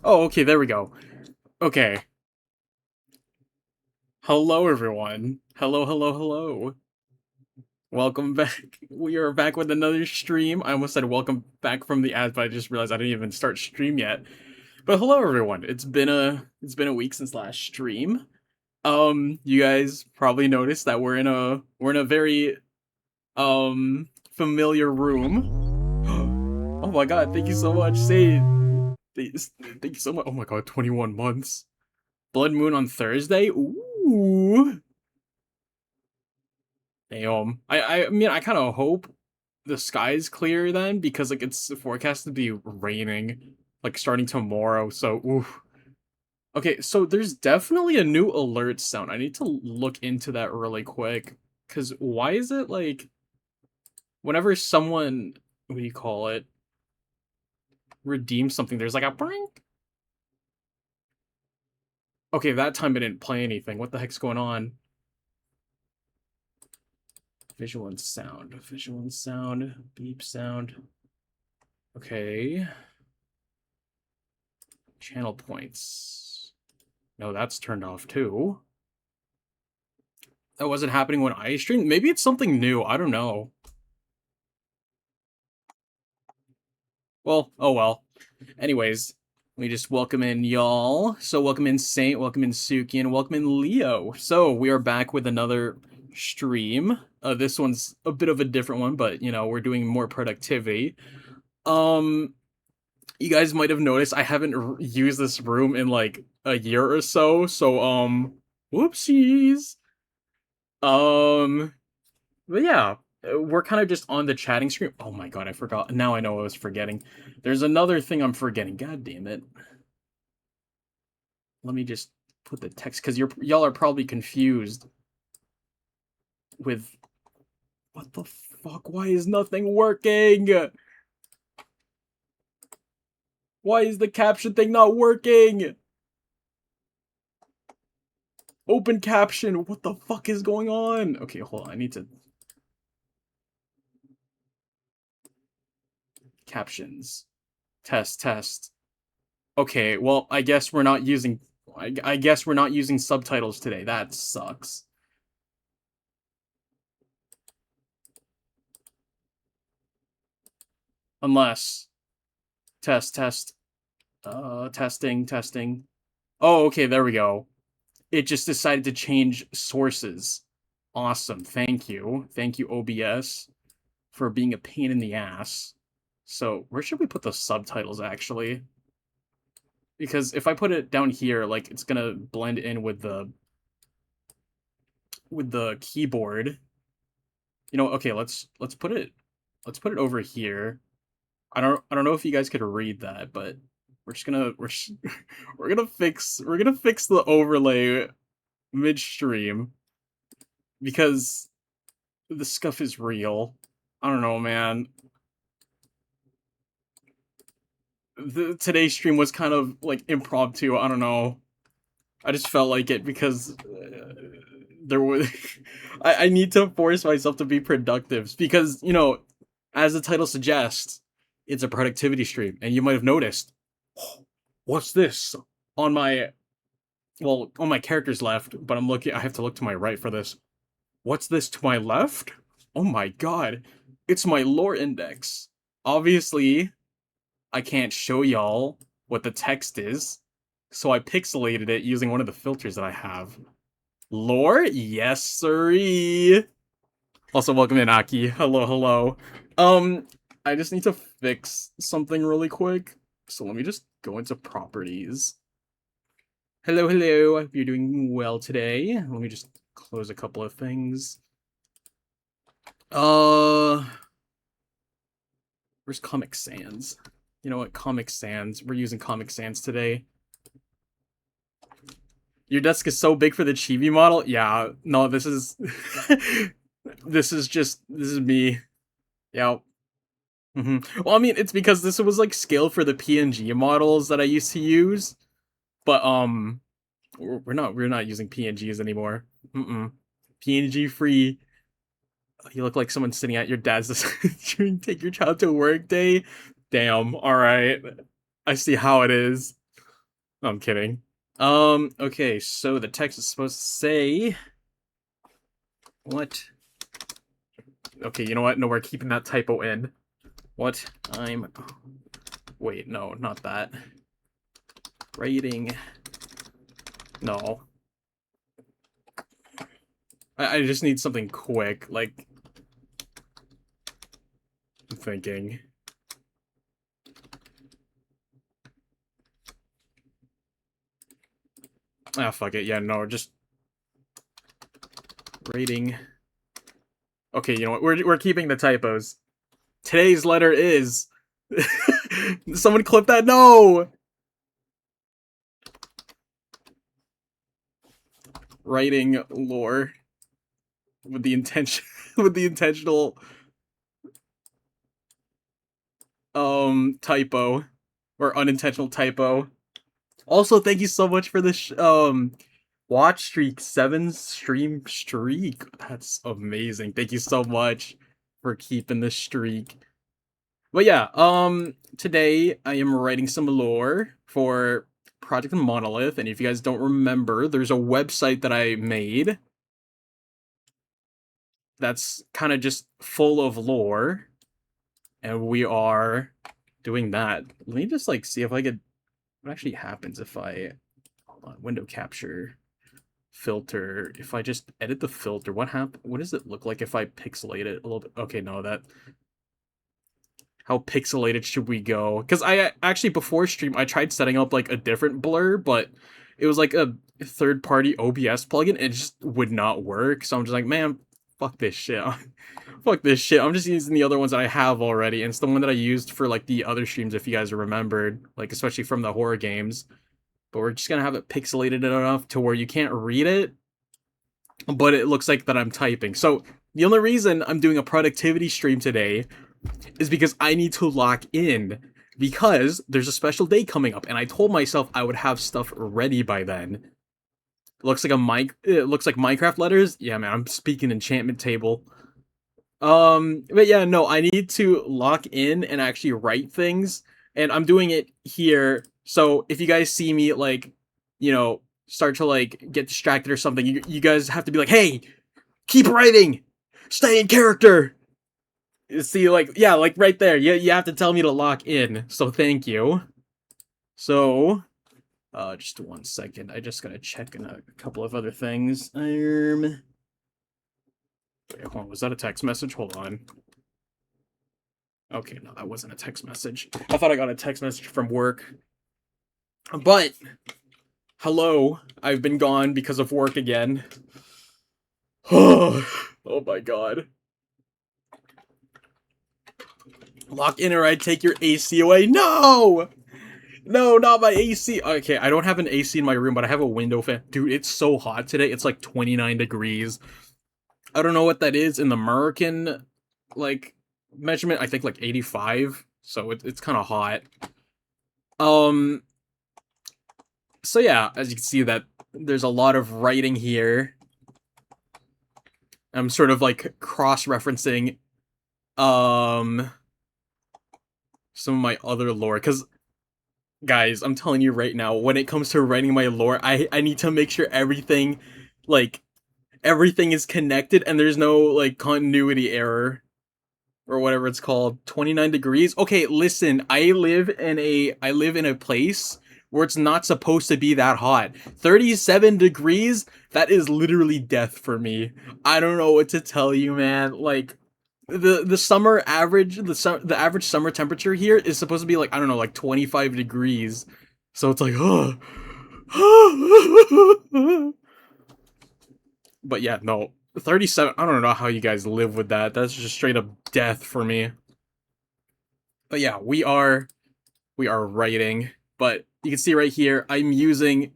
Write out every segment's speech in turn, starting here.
Oh, okay, there we go. Okay. Hello, everyone. Hello, hello, hello. Welcome back. We are back with another stream. I almost said welcome back from the ads, but I just realized I didn't even start stream yet. But hello, everyone. It's been a week since last stream. You guys probably noticed that we're in a very familiar room. Oh my god! Thank you so much, Say. Thank you so much. Oh my god, 21 months. Blood Moon on Thursday. Ooh. Damn. I mean, I kind of hope the sky's clear then because like it's forecasted to be raining like starting tomorrow. So, oof. Okay, so there's definitely a new alert sound. I need to look into that really quick because why is it like whenever someone, what do you call it, redeems something, there's like a brink? Okay, that time it didn't play anything. What the heck's going on? Visual and sound, beep sound. Okay. Channel points. No, that's turned off too. That wasn't happening when I streamed. Maybe it's something new. I don't know. Well, oh well. Anyways, we just welcome in y'all. So welcome in Saint, welcome in Suki, and welcome in Leo. So we are back with another stream. This one's a bit of a different one, but we're doing more productivity. Um, you guys might have noticed I haven't used this room in like a year or so. So whoopsies. Um, but yeah, we're kind of just on the chatting screen. Oh my god, I forgot. Now I know I was forgetting. There's another thing I'm forgetting. God damn it. Let me just put the text because y'all are probably confused with what the fuck? Why is nothing working? Why is the caption thing not working? Open caption. What the fuck is going on? Okay, hold on. I need to captions. Test. Okay, well, I guess we're not using subtitles today. That sucks. Unless test testing. Oh, okay, there we go. It just decided to change sources. Awesome. Thank you. Thank you OBS for being a pain in the ass. So, where should we put the subtitles actually? Because if I put it down here, like it's going to blend in with the keyboard. Okay, let's put it over here. I don't know if you guys could read that, but we're gonna fix the overlay midstream because the scuff is real. I don't know, man. Today's stream was kind of like impromptu. I don't know. I just felt like it because there was. I need to force myself to be productive because as the title suggests, it's a productivity stream, and you might have noticed. What's this on my on my character's left? But I'm looking. I have to look to my right for this. What's this to my left? Oh my god, it's my lore index. Obviously, I can't show y'all what the text is, so I pixelated it using one of the filters that I have. Lore? Yes, sirree. Also, welcome in, Aki. Hello, hello. Um, I just need to fix something really quick. So let me just go into properties. Hello, hello. I hope you're doing well today. Let me just close a couple of things. Where's Comic Sans? You know what? Comic Sans. We're using Comic Sans today. Your desk is so big for the Chibi model? Yeah, no, this is this is me. Yeah. Well, I mean, it's because this was like scaled for the PNG models that I used to use, but we're not using PNGs anymore. PNG free. You look like someone sitting at your dad's during take your child to work day. Damn. All right. I see how it is. No, I'm kidding. Okay, so the text is supposed to say what? Okay, you know what? No, we're keeping that typo in. What I'm wait, no, not that. Writing. No. I just need something quick, like I'm thinking. Ah, fuck it. Yeah, no, just rating. Okay, you know what? We're keeping the typos. Today's letter is. Someone clip that. No. Writing lore with the intention with the intentional typo or unintentional typo. Also, thank you so much for this watch streak, 7 stream streak. That's amazing. Thank you so much for keeping the streak. But yeah, today I am writing some lore for Project Monolith, and if you guys don't remember, there's a website that I made that's kind of just full of lore, and we are doing that. Let me just like see if I could. What actually happens if I hold on, window capture filter? If I just edit the filter, what does it look like if I pixelate it a little bit? Okay, no, that. How pixelated should we go? Because I actually before stream I tried setting up like a different blur, but it was like a third-party OBS plugin. And it just would not work. So I'm just like, man, fuck this shit. Fuck this shit. I'm just using the other ones that I have already. And it's the one that I used for like the other streams, if you guys remembered, like especially from the horror games. But we're just gonna have it pixelated enough to where you can't read it, but it looks like that I'm typing. So the only reason I'm doing a productivity stream today is because I need to lock in because there's a special day coming up, and I told myself I would have stuff ready by then. It looks like Minecraft letters. Yeah, man, I'm speaking enchantment table. But yeah, no, I need to lock in and actually write things, and I'm doing it here. So if you guys see me like, start to like get distracted or something, you guys have to be like, hey, keep writing, stay in character. See, like, yeah, like right there. You have to tell me to lock in. So thank you. So, just 1 second. I just gotta check in a couple of other things. Wait, hold on. Was that a text message? Hold on. Okay, no, that wasn't a text message. I thought I got a text message from work. But, hello. I've been gone because of work again. Oh my god. Lock in or I take your AC away. No! No, not my AC. Okay, I don't have an AC in my room, but I have a window fan. Dude, it's so hot today. It's like 29 degrees. I don't know what that is in the American, like, measurement. I think like 85. So it's kind of hot. Um, so yeah, as you can see that there's a lot of writing here. I'm sort of like cross-referencing, some of my other lore, because guys, I'm telling you right now, when it comes to writing my lore, I need to make sure everything, like, everything is connected and there's no, like, continuity error. Or whatever it's called. 29 degrees? Okay, listen, I live in a place where it's not supposed to be that hot. 37 degrees? That is literally death for me. I don't know what to tell you, man. Like, the summer average, the average summer temperature here is supposed to be like, I don't know, like 25 degrees. So it's like, oh. But yeah, no. 37, I don't know how you guys live with that. That's just straight up death for me. But yeah, we are writing. But you can see right here, I'm using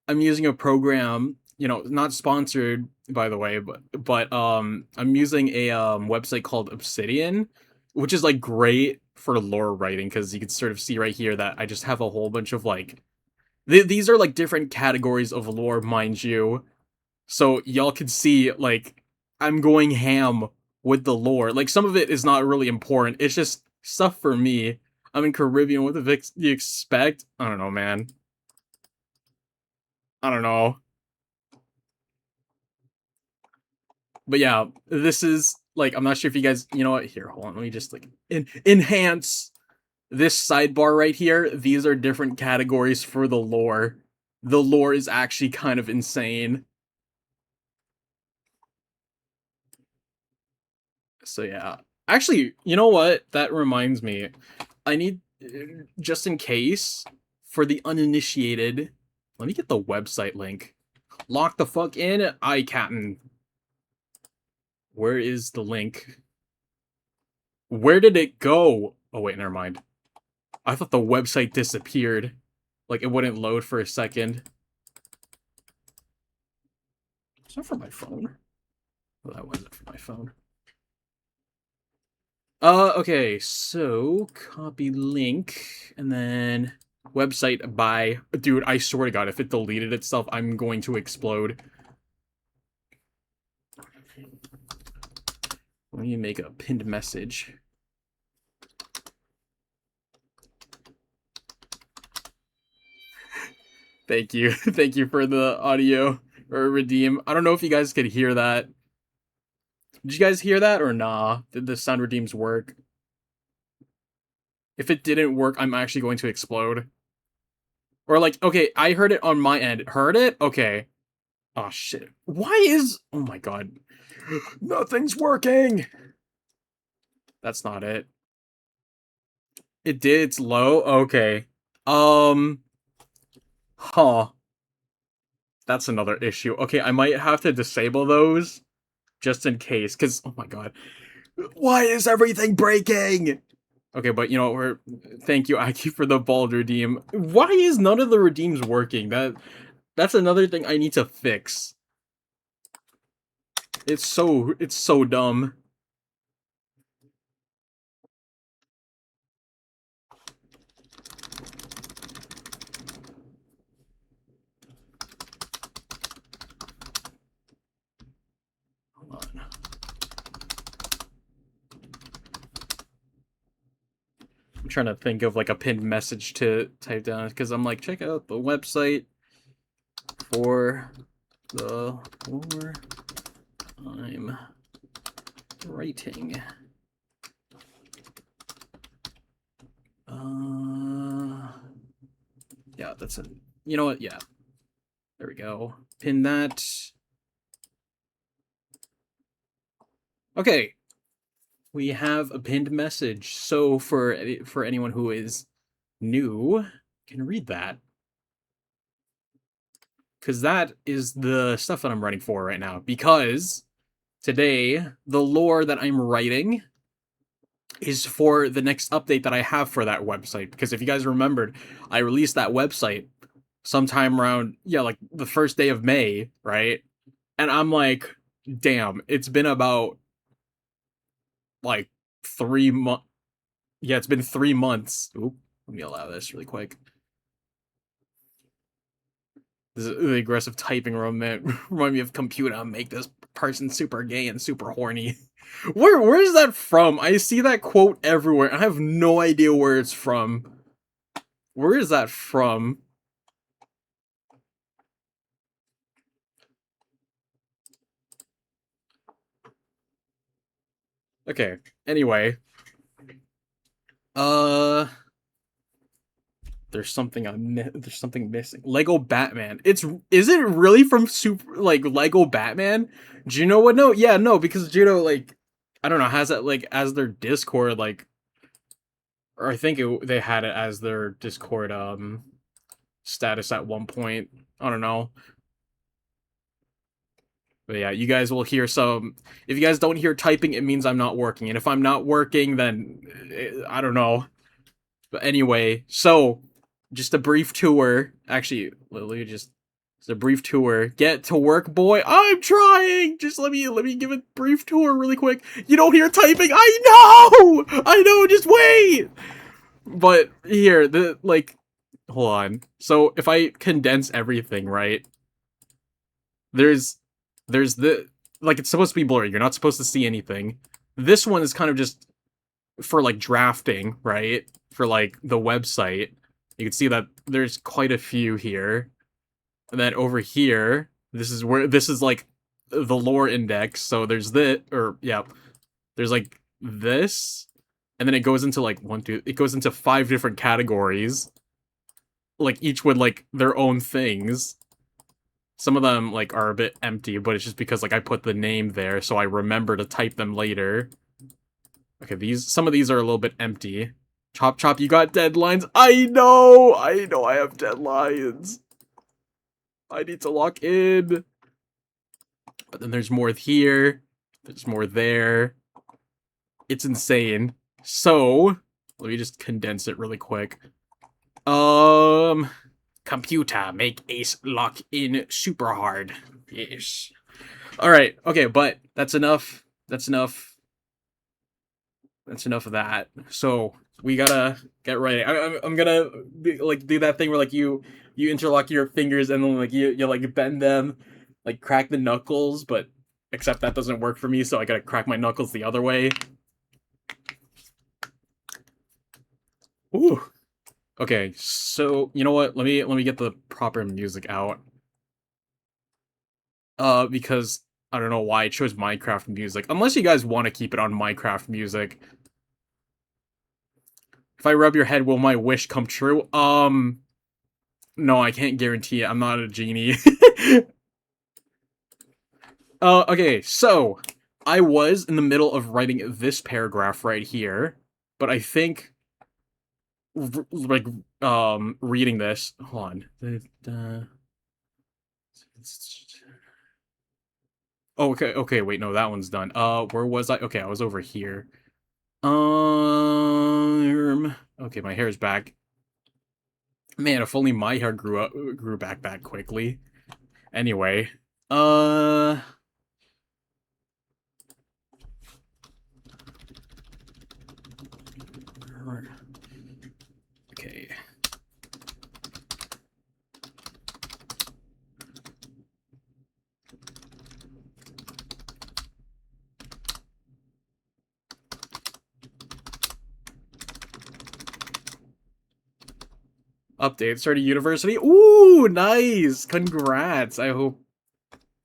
a program, not sponsored by the way, but I'm using a website called Obsidian, which is like great for lore writing because you can sort of see right here that I just have a whole bunch of like these are like different categories of lore, mind you. So y'all can see like I'm going ham with the lore. Like some of it is not really important. It's just stuff for me. I'm in Caribbean. What the you expect? I don't know, man. I don't know. But yeah, this is like, I'm not sure if you guys, you know what? Here, hold on. Let me just like enhance this sidebar right here. These are different categories for the lore. The lore is actually kind of insane. So yeah. Actually, you know what? That reminds me. I need, just in case, for the uninitiated, let me get the website link. Lock the fuck in, iCaptain. Where is the link? Where did it go? Oh wait, never mind. I thought the website disappeared. Like, it wouldn't load for a second. It's not for my phone. Well, that wasn't for my phone. Okay, so copy link, and then website by... Dude, I swear to God, if it deleted itself, I'm going to explode. Let me make a pinned message. Thank you. Thank you for the audio, or redeem. I don't know if you guys could hear that. Did you guys hear that, or nah? Did the sound redeems work? If it didn't work, I'm actually going to explode. Or like, okay, I heard it on my end. Heard it? Okay. Oh shit. Why is... Oh my god. Nothing's working! That's not it. It did, it's low? Okay. Huh. That's another issue. Okay, I might have to disable those, just in case, because, oh my god. Why is everything breaking? Okay, but you know, thank you, Aki, for the bald redeem. Why is none of the redeems working? That's another thing I need to fix. It's so dumb. Hold on. I'm trying to think of like a pinned message to type down, because I'm like, check out the website for the lore I'm writing. Yeah, that's it. You know what? Yeah. There we go. Pin that. Okay. We have a pinned message. So for anyone who is new, can read that. Because that is the stuff that I'm writing for right now. Because today, the lore that I'm writing is for the next update that I have for that website. Because if you guys remembered, I released that website sometime around, yeah, like the first day of May, right? And I'm like, damn, it's been about like 3 months. Yeah, it's been 3 months. Oop, let me allow this really quick. This is the aggressive typing remind me of computer. Make this person super gay and super horny. Where is that from? I see that quote everywhere. I have no idea where it's from. Where is that from? Okay. Anyway. There's something missing. Lego Batman. Is it really from Lego Batman? Do you know what? No, yeah, no, because Judo, like, I don't know, has that like as their Discord, like, or I think they had it as their Discord status at one point. I don't know. But yeah, you guys will hear some. If you guys don't hear typing, it means I'm not working. And if I'm not working, then I don't know. But anyway, so just a brief tour. Actually, literally just a brief tour. Get to work, boy. I'm trying. Just let me give a brief tour really quick. You don't hear typing. I know. Just wait. But here, hold on. So if I condense everything, right? There's the, like, it's supposed to be blurry. You're not supposed to see anything. This one is kind of just for like drafting, right? For like the website. You can see that there's quite a few here. And then over here, this is like the lore index. So there's this, or yeah, there's like this, and then it goes into like it goes into 5 different categories, like each with like their own things. Some of them like are a bit empty, but it's just because like I put the name there, so I remember to type them later. Okay, some of these are a little bit empty. Chop Chop, you got deadlines. I know I have deadlines. I need to lock in. But then there's more here. There's more there. It's insane. So, let me just condense it really quick. Computer, make Ace lock in super hard. Yes. Alright, okay, but that's enough. That's enough. That's enough of that. So, we gotta get ready. I'm gonna like do that thing where like you interlock your fingers and then like you like bend them, like crack the knuckles, but except that doesn't work for me, so I gotta crack my knuckles the other way. Ooh. Okay, so you know what? Let me get the proper music out. Because I don't know why I chose Minecraft music. Unless you guys want to keep it on Minecraft music. If I rub your head, will my wish come true? No, I can't guarantee it. I'm not a genie. Okay, so I was in the middle of writing this paragraph right here, but I think like reading this. Hold on. Oh, okay, wait, no, that one's done. Where was I? Okay, I was over here. Okay, my hair's back. Man, if only my hair grew back that quickly. Anyway, okay. Update, started university. Ooh, nice. Congrats. I hope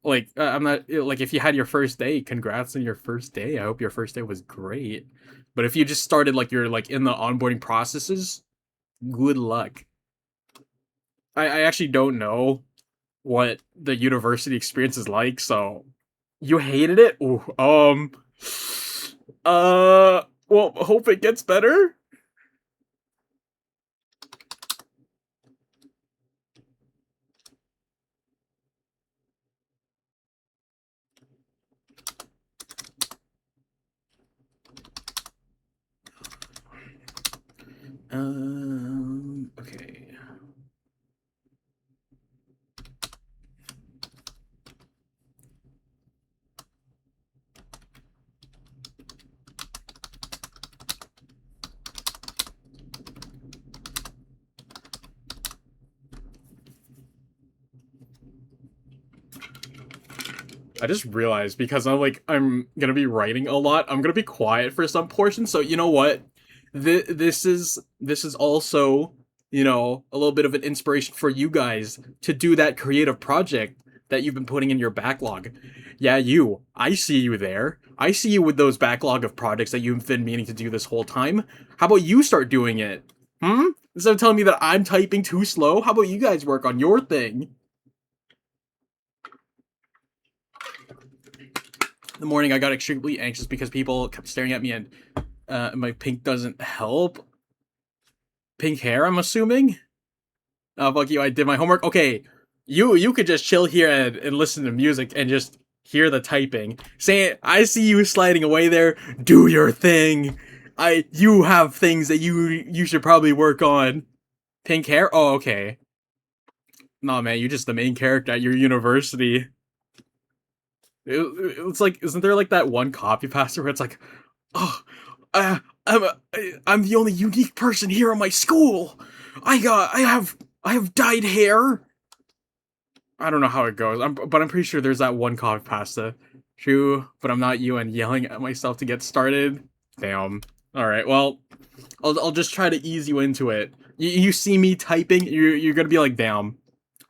like I'm not like if you had your first day, congrats on your first day. I hope your first day was great. But if you just started like you're like in the onboarding processes, good luck. I actually don't know what the university experience is like, so you hated it? Ooh, well, hope it gets better. Okay. I just realized because I'm gonna be writing a lot, I'm gonna be quiet for some portions. So you know what? This is also, you know, a little bit of an inspiration for you guys to do that creative project that you've been putting in your backlog. Yeah, you. I see you there. I see you with those backlog of projects that you've been meaning to do this whole time. How about you start doing it? Instead of telling me that I'm typing too slow, how about you guys work on your thing? In the morning, I got extremely anxious because people kept staring at me and my pink doesn't help. Pink hair, I'm assuming? Oh, fuck you, I did my homework. Okay, you could just chill here and listen to music and just hear the typing. Say, I see you sliding away there. Do your thing. You have things that you should probably work on. Pink hair? Oh, okay. Nah, man, you're just the main character at your university. It's like, isn't there like that one copy pasta where it's like, oh, uh, I'm the only unique person here in my school. I have dyed hair. I don't know how it goes. But I'm pretty sure there's that one copy pasta. True, but I'm not you and yelling at myself to get started. Damn. All right. Well, I'll just try to ease you into it. You see me typing, you're gonna be like, damn.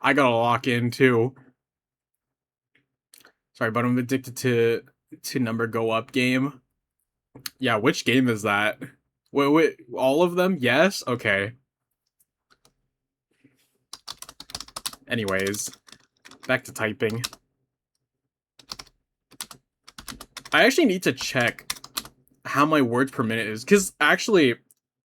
I gotta lock in too. Sorry, but I'm addicted to number go up game. Yeah, which game is that? Wait, all of them? Yes? Okay. Anyways, back to typing. I actually need to check how my words per minute is, because actually,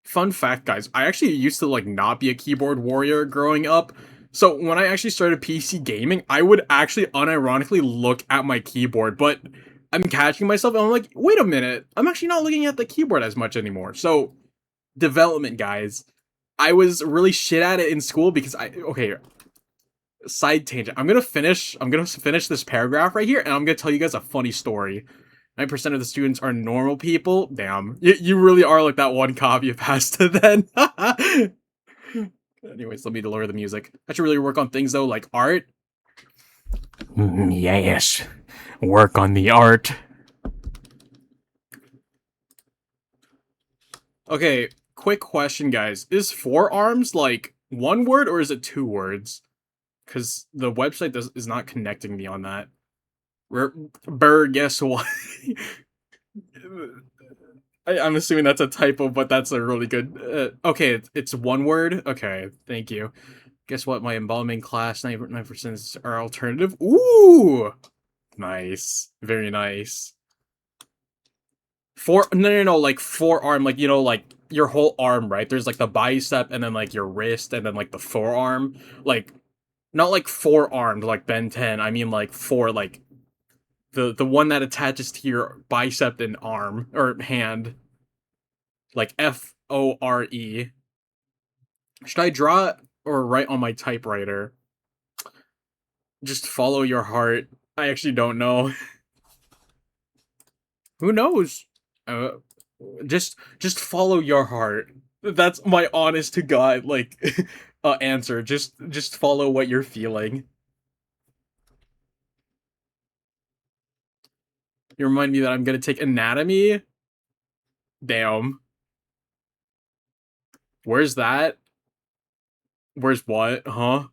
fun fact, guys, I actually used to, like, not be a keyboard warrior growing up. So when I actually started PC gaming, I would actually unironically look at my keyboard, but I'm catching myself and I'm like, wait a minute, I'm actually not looking at the keyboard as much anymore. So, development, guys. I was really shit at it in school because okay, side tangent. I'm gonna finish this paragraph right here, and I'm gonna tell you guys a funny story. 9% of the students are normal people. Damn, you really are like that one copy pasta then. Anyways, let me lower the music. I should really work on things though, like art. Yes, work on the art. Okay, quick question, guys. Is forearms like one word or is it two words? Because the website is not connecting me on that. Guess what? I'm assuming that's a typo, but that's a really good. Okay, it's one word. Okay, thank you. Guess what? My embalming class 99% are alternative. Ooh, nice, very nice. No, like forearm, like like your whole arm, right? There's like the bicep, and then like your wrist, and then like the forearm. Like not like forearmed like Ben 10. I mean like like the one that attaches to your bicep and arm or hand, like FORE. Should I draw it or write on my typewriter? Just follow your heart. I actually don't know. Who knows? Uh, just follow your heart. That's my honest to God like answer. Just follow what you're feeling. You remind me that I'm gonna take anatomy. Damn. Where's that? Where's what? Huh?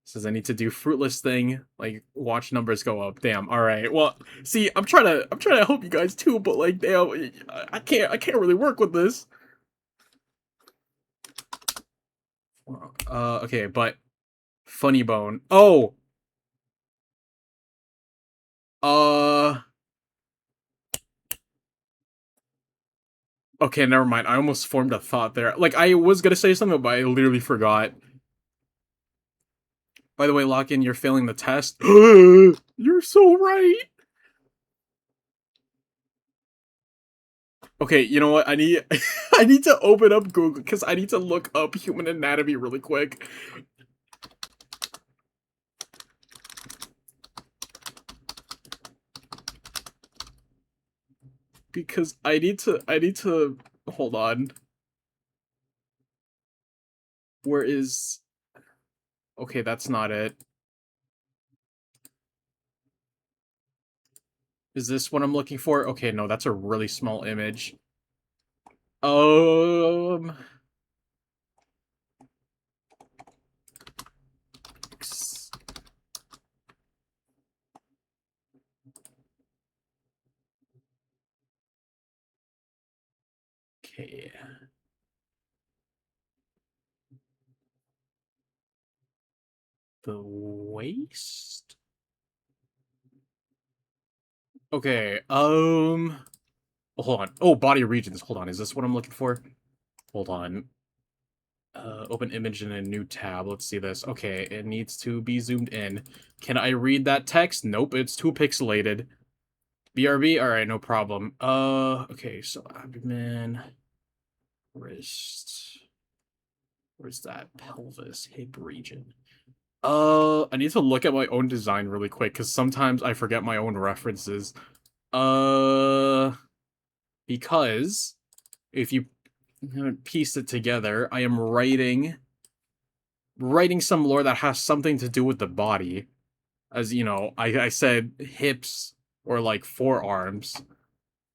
Says I need to do fruitless thing, like watch numbers go up. Damn. All right. Well, see, I'm trying to help you guys too, but like, damn, I can't really work with this. Okay, but funny bone. Oh, uh, okay, never mind. I almost formed a thought there. Like I was gonna say something, but I literally forgot. By the way, lock in. You're failing the test. You're so right. Okay, you know what? I need I need to open up Google because I need to look up human anatomy really quick. Because I need to hold on. Where is Okay, that's not it. Is this what I'm looking for? Okay, no, that's a really small image. Um okay. The waist? Okay, hold on. Oh, body regions. Hold on. Is this what I'm looking for? Hold on. Open image in a new tab. Let's see this. Okay, it needs to be zoomed in. Can I read that text? Nope, it's too pixelated. BRB? Alright, no problem. Okay, so abdomen, wrist. Where's that? Pelvis, hip region. I need to look at my own design really quick, because sometimes I forget my own references. Uh, because if you haven't pieced it together, I am writing some lore that has something to do with the body. As you know, I said hips or like forearms.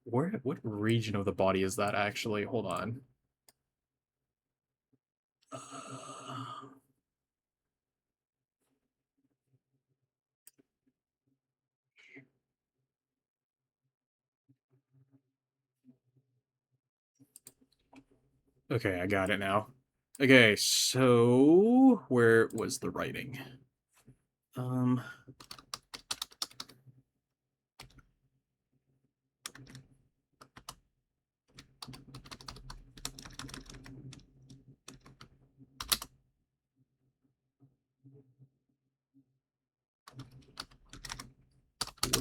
What region of the body is that actually? Hold on. Okay, I got it now. Okay, so where was the writing?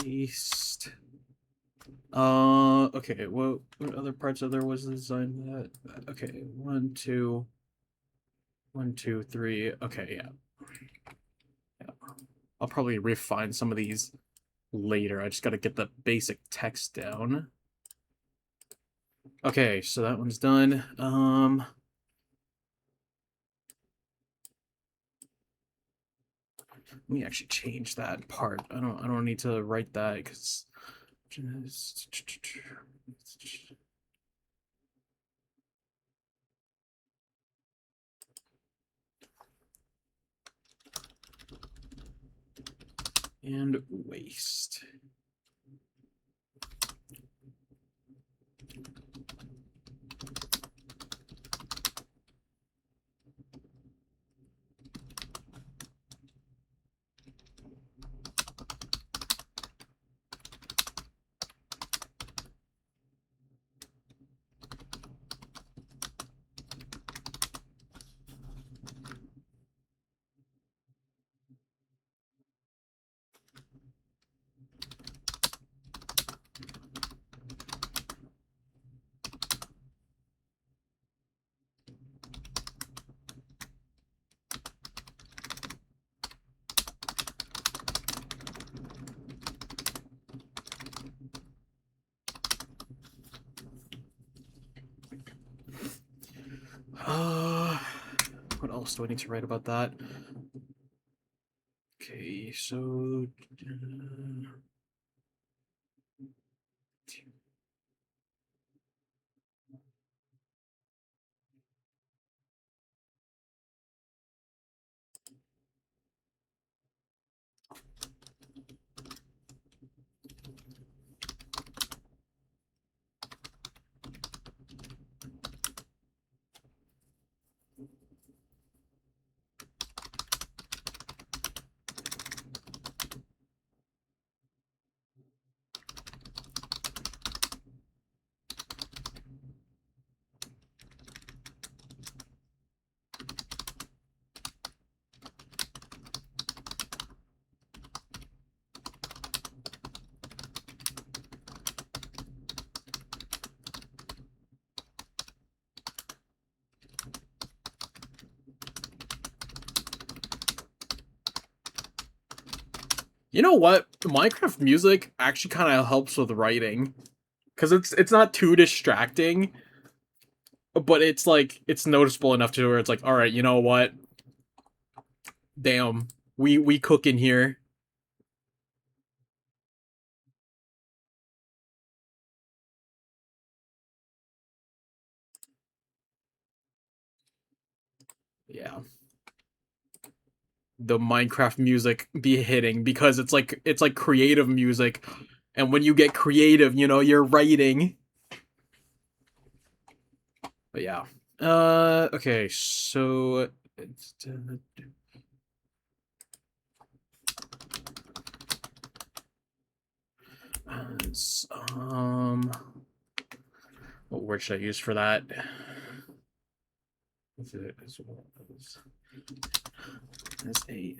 Waste. Okay, what other parts of there was the design that? Okay, 1, 2, 1, 2, 3. Okay, yeah. I'll probably refine some of these later. I just gotta get the basic text down. Okay, so that one's done. Let me actually change that part. I don't need to write that because and waste. What else do I need to write about that? Okay, so you know what? Minecraft music actually kind of helps with writing because it's not too distracting, but it's like it's noticeable enough to where it's like, all right, you know what? Damn, we cook in here. Yeah. The Minecraft music be hitting because it's like creative music, and when you get creative, you know, you're writing. But yeah. Okay, so it's what word should I use for that? Is it as well as a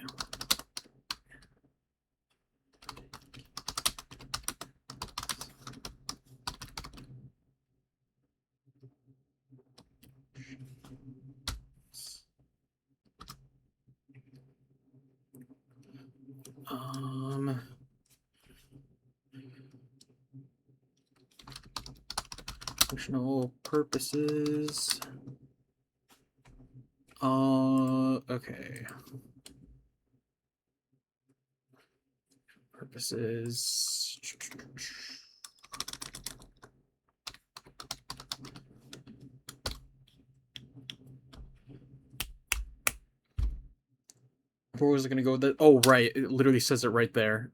um functional purposes. Okay. Purposes. Where was I gonna go with that? Oh, right. It literally says it right there.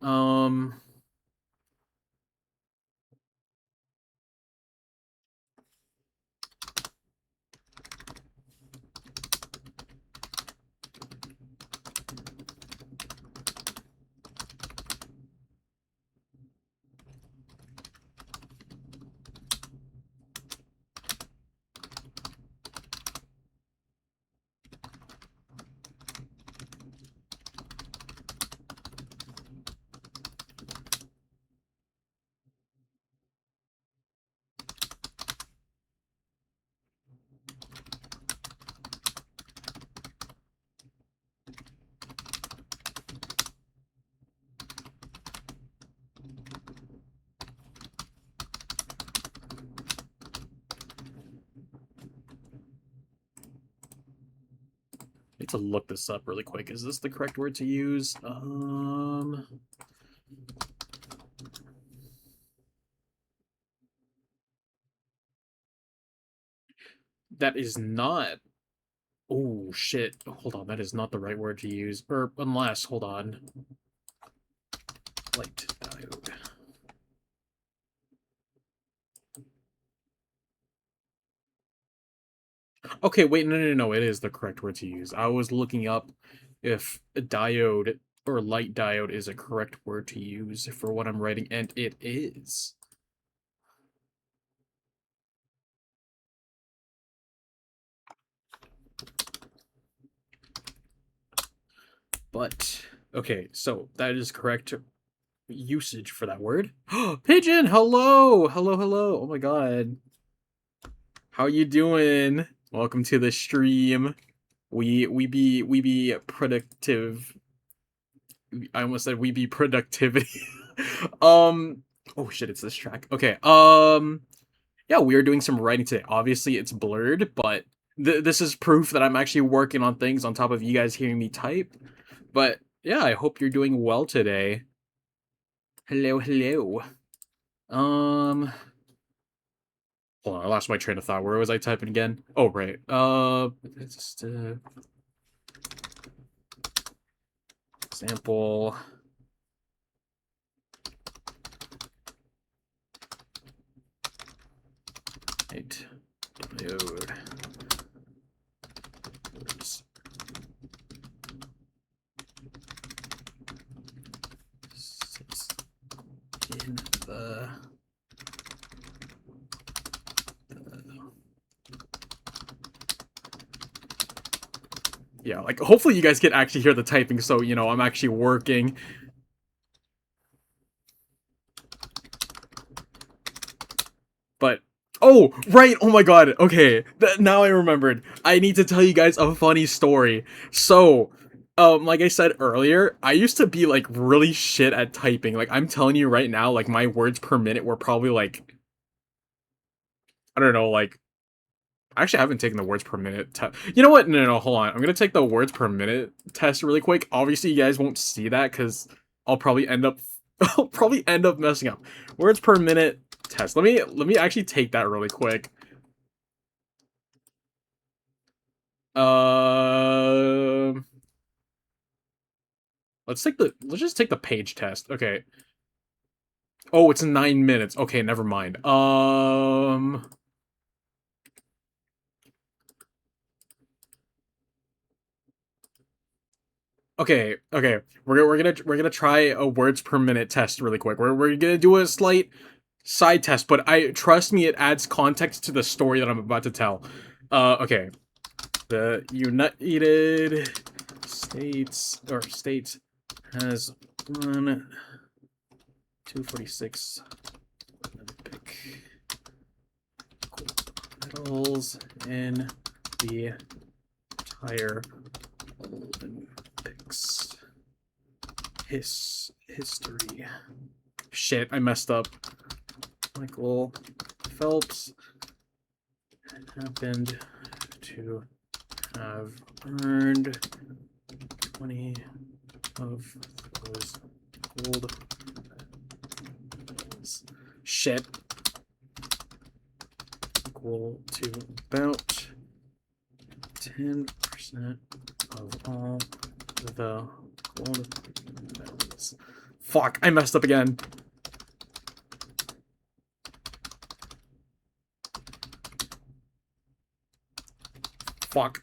need to look this up really quick. Is this the correct word to use? That is not. Oh shit! Hold on, that is not the right word to use. Or unless, hold on. Light diode. Okay, wait, no, it is the correct word to use. I was looking up if a diode or light diode is a correct word to use for what I'm writing, and it is. But, okay, so that is correct usage for that word. Pigeon, hello! Hello. Oh my god. How you doing? Welcome to the stream. We be productive. I almost said we be productivity. Oh shit, it's this track. Okay. Yeah, we are doing some writing today. Obviously, it's blurred, but this is proof that I'm actually working on things on top of you guys hearing me type. But yeah, I hope you're doing well today. Hello. Hold on, I lost my train of thought. Where was I typing again? Oh, right. It's just sample. Right. Diode. Words. Sits in the yeah, like hopefully you guys can actually hear the typing, so you know I'm actually working. But oh right, oh my god, okay, now I remembered. I need to tell you guys a funny story. So like I said earlier, I used to be like really shit at typing. Like I'm telling you right now, like my words per minute were probably like, I don't know, like actually I haven't taken the words per minute test. You know what? No, hold on. I'm gonna take the words per minute test really quick. Obviously, you guys won't see that because I'll probably end up messing up. Words per minute test. Let me actually take that really quick. Let's just take the page test. Okay. Oh, it's 9 minutes. Okay, never mind. Okay. We're gonna try a words per minute test really quick. We're gonna do a slight side test, but I trust me, it adds context to the story that I'm about to tell. Okay. The United States has won 246 Olympic medals in the entire Olympics history. Shit, I messed up. Michael Phelps happened to have earned 20 of those gold medals. Shit. Equal to about 10% of all the gold medals. Fuck, I messed up again. Fuck.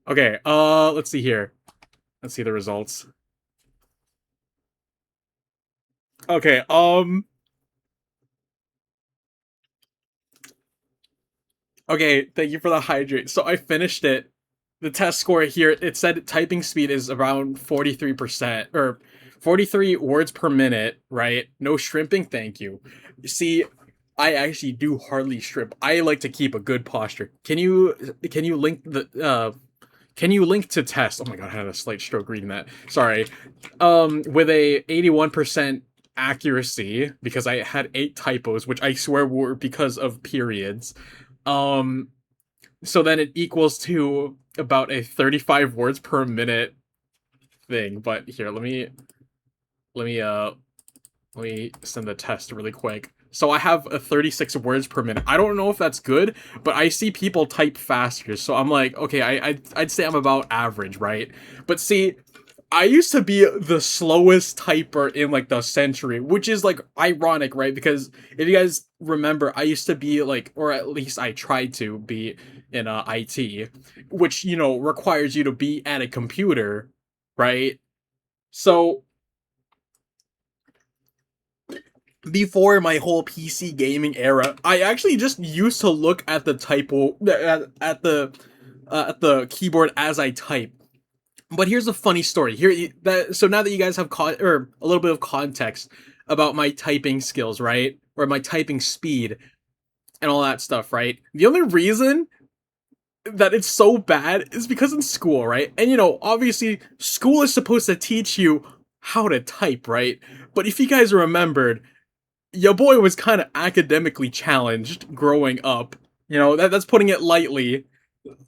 Okay, let's see here. Let's see the results. Okay, okay, thank you for the hydrate. So I finished it. The test score here, it said typing speed is around 43%, or 43 words per minute, right? No shrimping, thank you. See, I actually do hardly shrimp. I like to keep a good posture. Can you link to test? Oh my god, I had a slight stroke reading that. Sorry. With a 81% accuracy, because I had 8 typos, which I swear were because of periods. So then it equals to about a 35 words per minute thing, but here, let me uh let me send the test really quick. So I have a 36 words per minute. I don't know if that's good, but I see people type faster. So I'm like, okay, I'd say I'm about average, right? But see, I used to be the slowest typer in like the century, which is like ironic, right? Because if you guys remember, I used to be like, or at least I tried to be in IT, which, you know, requires you to be at a computer, right? So before my whole PC gaming era, I actually just used to look at the typo at the keyboard as I type. But here's a funny story. So now that you guys have or a little bit of context about my typing skills, right? Or my typing speed and all that stuff, right? The only reason that it's so bad is because in school, right? And you know, obviously school is supposed to teach you how to type, right? But if you guys remembered, your boy was kind of academically challenged growing up. You know, that's putting it lightly.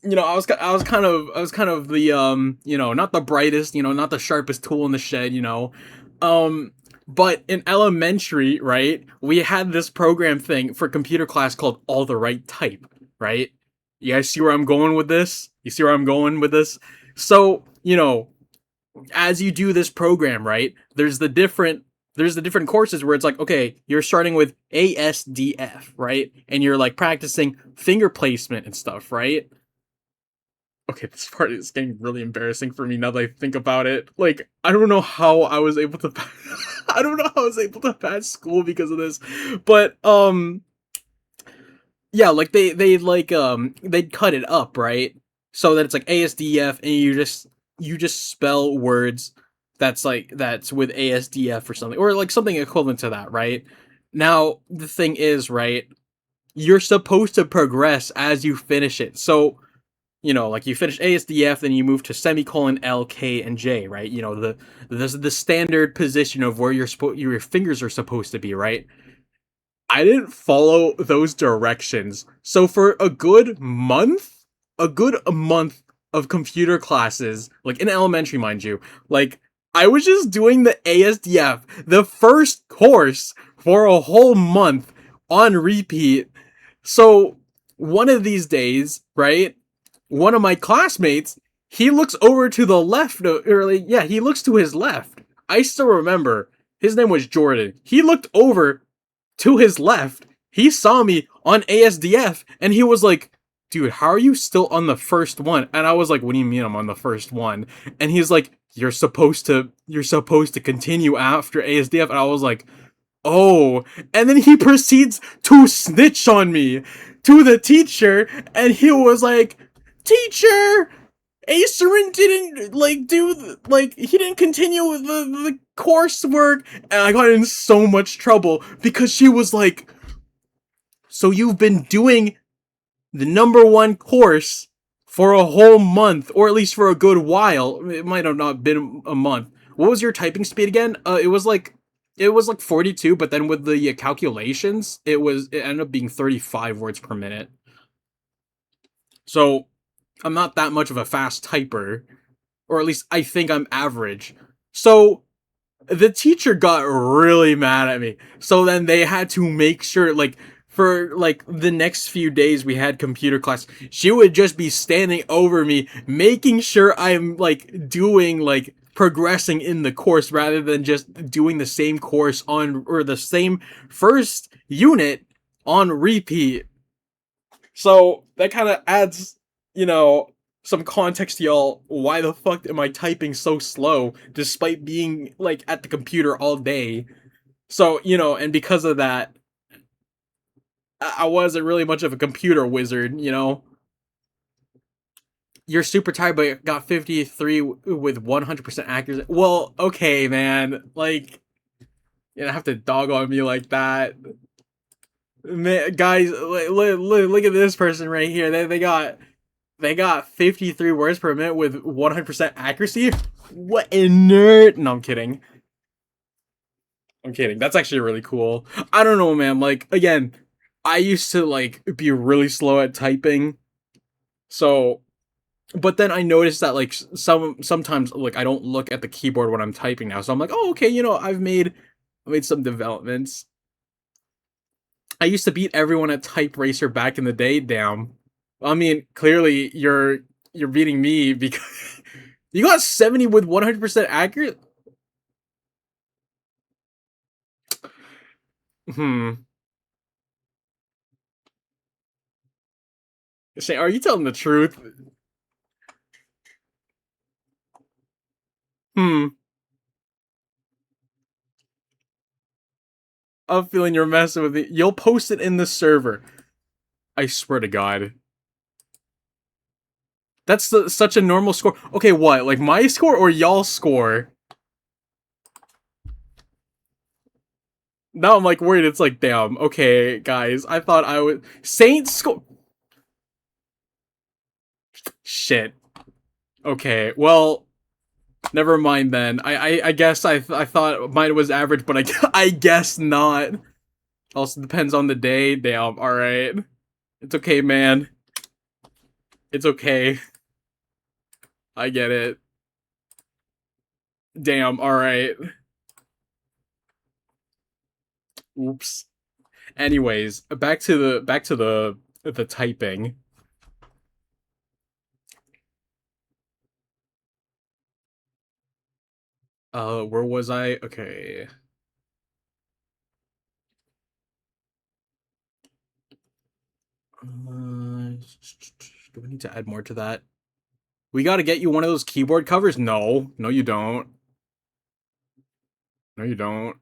You know, I was kind of the you know, not the brightest, you know, not the sharpest tool in the shed, you know. But in elementary, right, we had this program thing for computer class called All the Right Type, right? You guys see where I'm going with this? You see where I'm going with this? So, you know, as you do this program, right, there's the different courses where it's like, okay, you're starting with ASDF, right? And you're like practicing finger placement and stuff, right? Okay, this part is getting really embarrassing for me now that I think about it. Like, I don't know how I was able to I don't know how I was able to pass school because of this. But yeah, like they'd cut it up, right? So that it's like ASDF and you just spell words that's with ASDF or something, or like something equivalent to that, right? Now, the thing is, right, you're supposed to progress as you finish it. So, you know, like you finish ASDF, then you move to semicolon L, K, and J, right? You know, the standard position of where your fingers are supposed to be, right? I didn't follow those directions. So for a good month of computer classes, like in elementary, mind you, like I was just doing the ASDF, the first course for a whole month on repeat. So one of these days, right? One of my classmates, he looks over to the left, or like, yeah, he looks to his left. I still remember his name was Jordan. He looked over to his left, he saw me on ASDF and he was like, dude, how are you still on the first one? And I was like, what do you mean I'm on the first one? And he's like, you're supposed to continue after ASDF. And I was like, oh. And then he proceeds to snitch on me to the teacher. And he was like, teacher, Acerin didn't like he didn't continue with the coursework, and I got in so much trouble because she was like, "So you've been doing the number one course for a whole month, or at least for a good while. It might have not been a month. What was your typing speed again? It was like 42, but then with the calculations, it ended up being 35 words per minute. So I'm not that much of a fast typer, or at least I think I'm average. So the teacher got really mad at me. So then they had to make sure, like, for like the next few days we had computer class, she would just be standing over me, making sure I'm like doing like progressing in the course rather than just doing the same course on or the same first unit on repeat. So that kind of adds, you know, some context to y'all. Why the fuck am I typing so slow despite being like at the computer all day? So, you know, and because of that, I wasn't really much of a computer wizard, you know? You're super tired, but got 53 with 100% accuracy. Well, okay, man. Like, you don't have to dog on me like that. Man, guys, look at this person right here. They got 53 words per minute with 100% accuracy. What a nerd! No, I'm kidding. I'm kidding. That's actually really cool. I don't know, man. Like again, I used to like be really slow at typing, so But then I noticed that like sometimes like I don't look at the keyboard when I'm typing now, so I'm like, oh okay, I made some developments. I used to beat everyone at Type Racer back in the day. Damn. I mean, clearly you're beating me because you got 70 with 100% accurate. Hmm. Say, are you telling the truth? Hmm. I'm feeling you're messing with me. You'll post it in the server. I swear to God. That's such a normal score. Okay, what? Like my score or y'all score? Now I'm like worried. It's like, damn. Okay, guys. I thought I would. Saints score. Shit. Okay. Well, never mind then. I guess I thought mine was average, but I guess not. Also depends on the day. Damn. All right. It's okay, man. It's okay. I get it. Damn. All right. Oops. Anyways, back to the typing. Where was I? Okay. Do we need to add more to that? We got to get you one of those keyboard covers? No. No, you don't. No, you don't.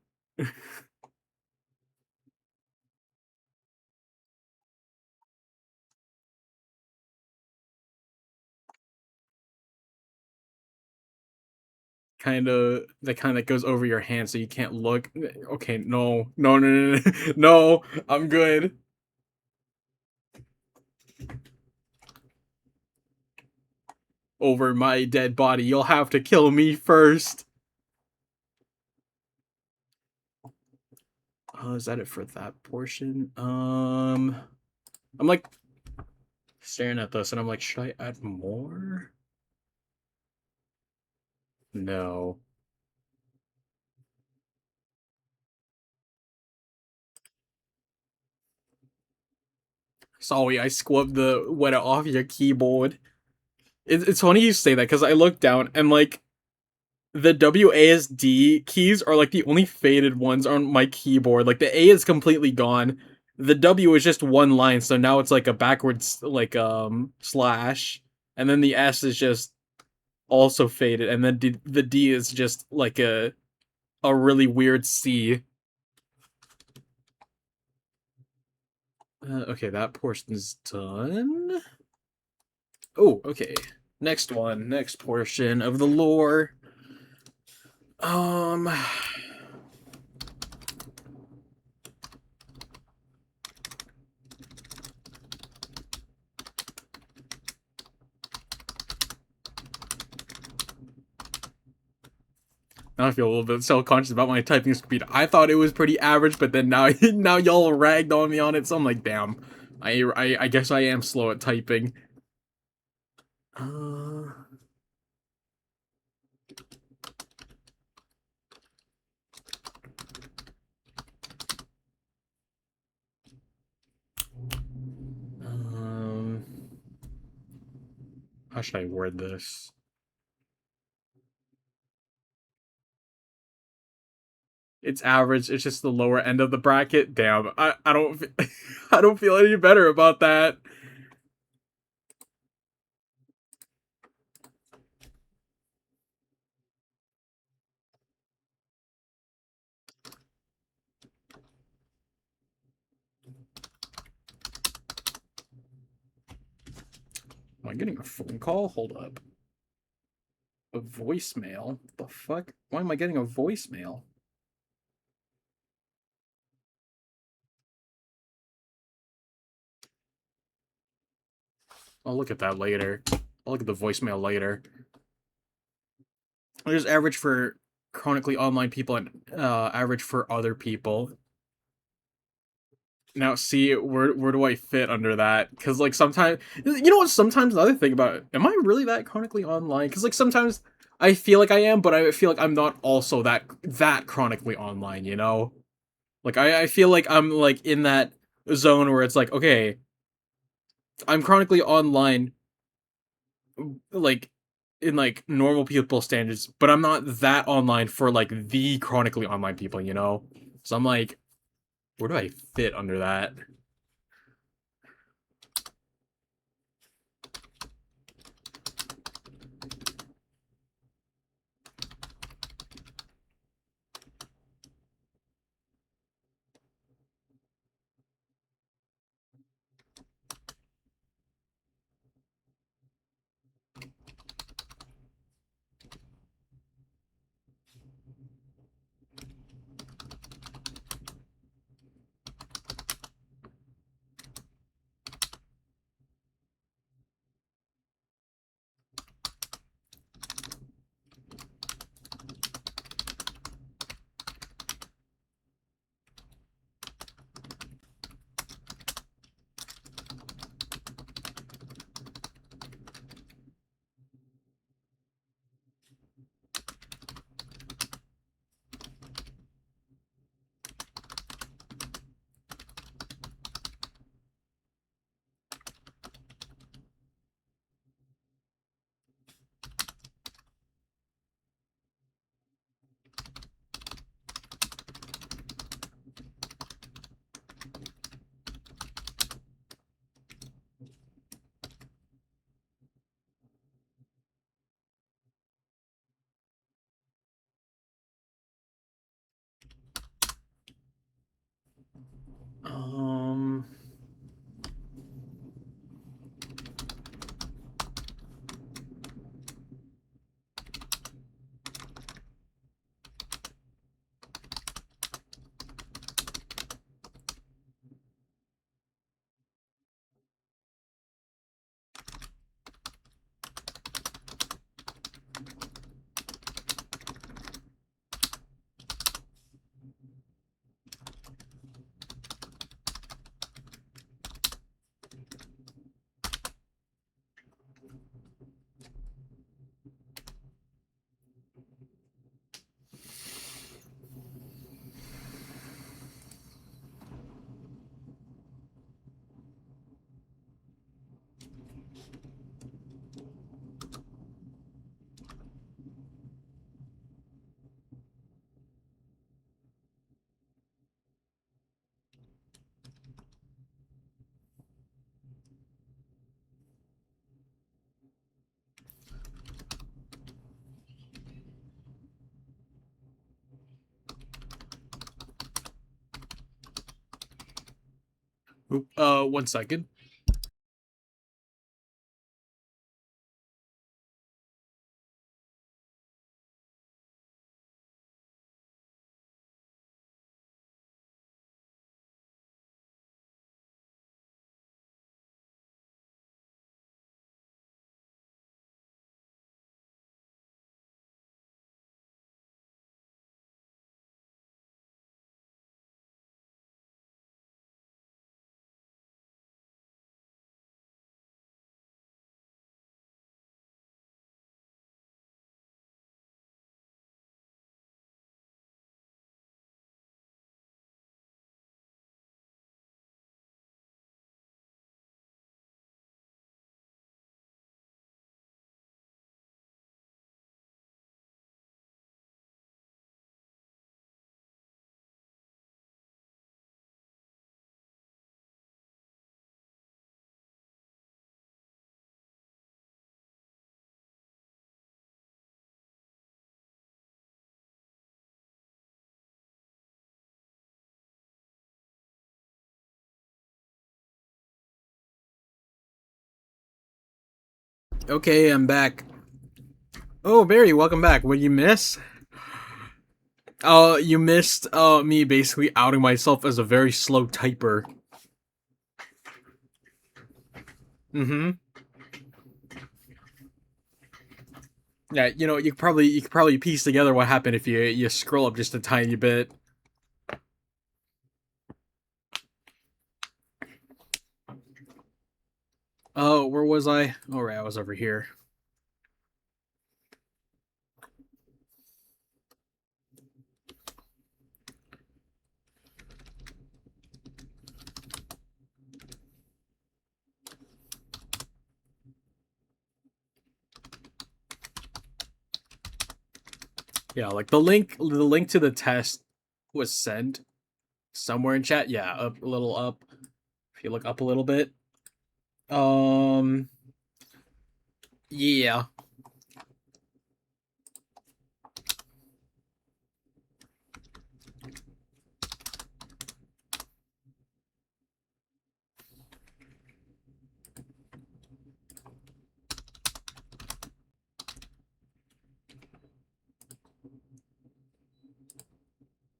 That kind of goes over your hand so you can't look. Okay, no. No, no, no, no. No, I'm good. Over my dead body. You'll have to kill me first. Is that it for that portion? I'm like staring at this and I'm like, should I add more? No. Sorry, I squabbed the wet off your keyboard. It's funny you say that because I look down and like the WASD keys are like the only faded ones on my keyboard. Like the A is completely gone. The W is just one line, so now it's like a backwards like slash, and then the S is just also faded, and then the D is just like a really weird C. Okay, that portion's done. Oh, okay. Next one, next portion of the lore. Um, Now I feel a little bit self-conscious about my typing speed. I thought it was pretty average, but then now now y'all ragged on me on it, so I'm like, damn. I guess I am slow at typing. Uh, um, how should I word this? It's average. It's just the lower end of the bracket. Damn. I don't I don't feel any better about that. Am I getting a phone call? Hold up. A voicemail? The fuck? Why am I getting a voicemail? I'll look at that later. I'll look at the voicemail later. There's average for chronically online people and average for other people. Now, see, where do I fit under that? Because like sometimes, you know what? Sometimes the other thing about it, am I really that chronically online? Because like sometimes I feel like I am, but I feel like I'm not also that chronically online. You know, like I feel like I'm like in that zone where it's like, okay, I'm chronically online, like in like normal people standards, but I'm not that online for like the chronically online people. You know, so I'm like, where do I fit under that? Um. One second. Okay, I'm back. Oh, Barry, welcome back. What you miss? You missed me basically outing myself as a very slow typer. Mm-hmm. Yeah, you know, you could probably piece together what happened if you scroll up just a tiny bit. Oh, where was I? All right, I was over here. Yeah, like the link to the test was sent somewhere in chat. Yeah, up a little up. If you look up a little bit. Yeah.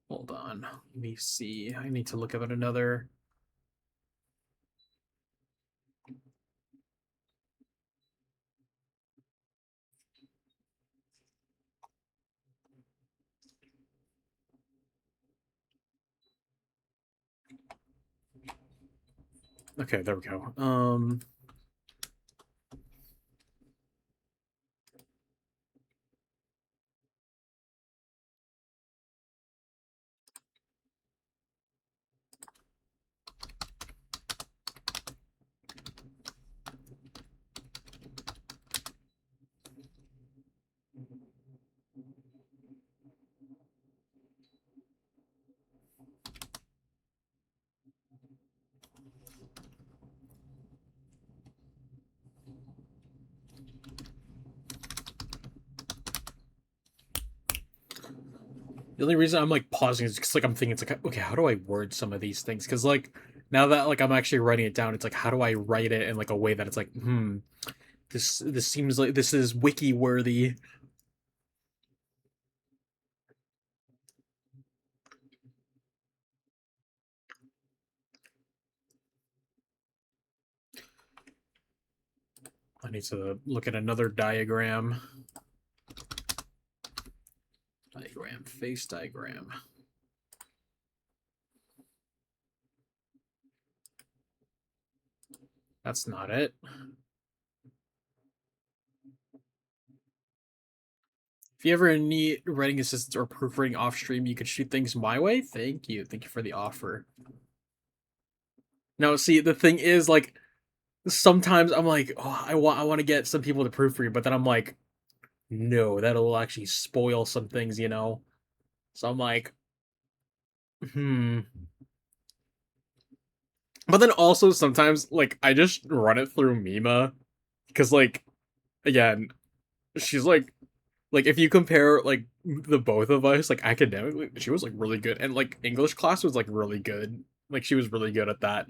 Hold on. Let me see. I need to look up at another. Okay, there we go. The only reason I'm like pausing is because like I'm thinking it's like, okay, how do I word some of these things? Because like now that like I'm actually writing it down, it's like how do I write it in like a way that it's like, this seems like this is wiki worthy. I need to look at another diagram. Face diagram. That's not it. If you ever need writing assistance or proofreading off stream, you could shoot things my way. Thank you. Thank you for the offer. Now, see, the thing is, like, sometimes I'm like, oh, I want to get some people to proofread, but then I'm like, no, that'll actually spoil some things, you know? So I'm like, hmm. But then also sometimes, like, I just run it through Mima, because, like, again, she's like if you compare like the both of us, like academically, she was like really good, and like English class was like really good. Like she was really good at that.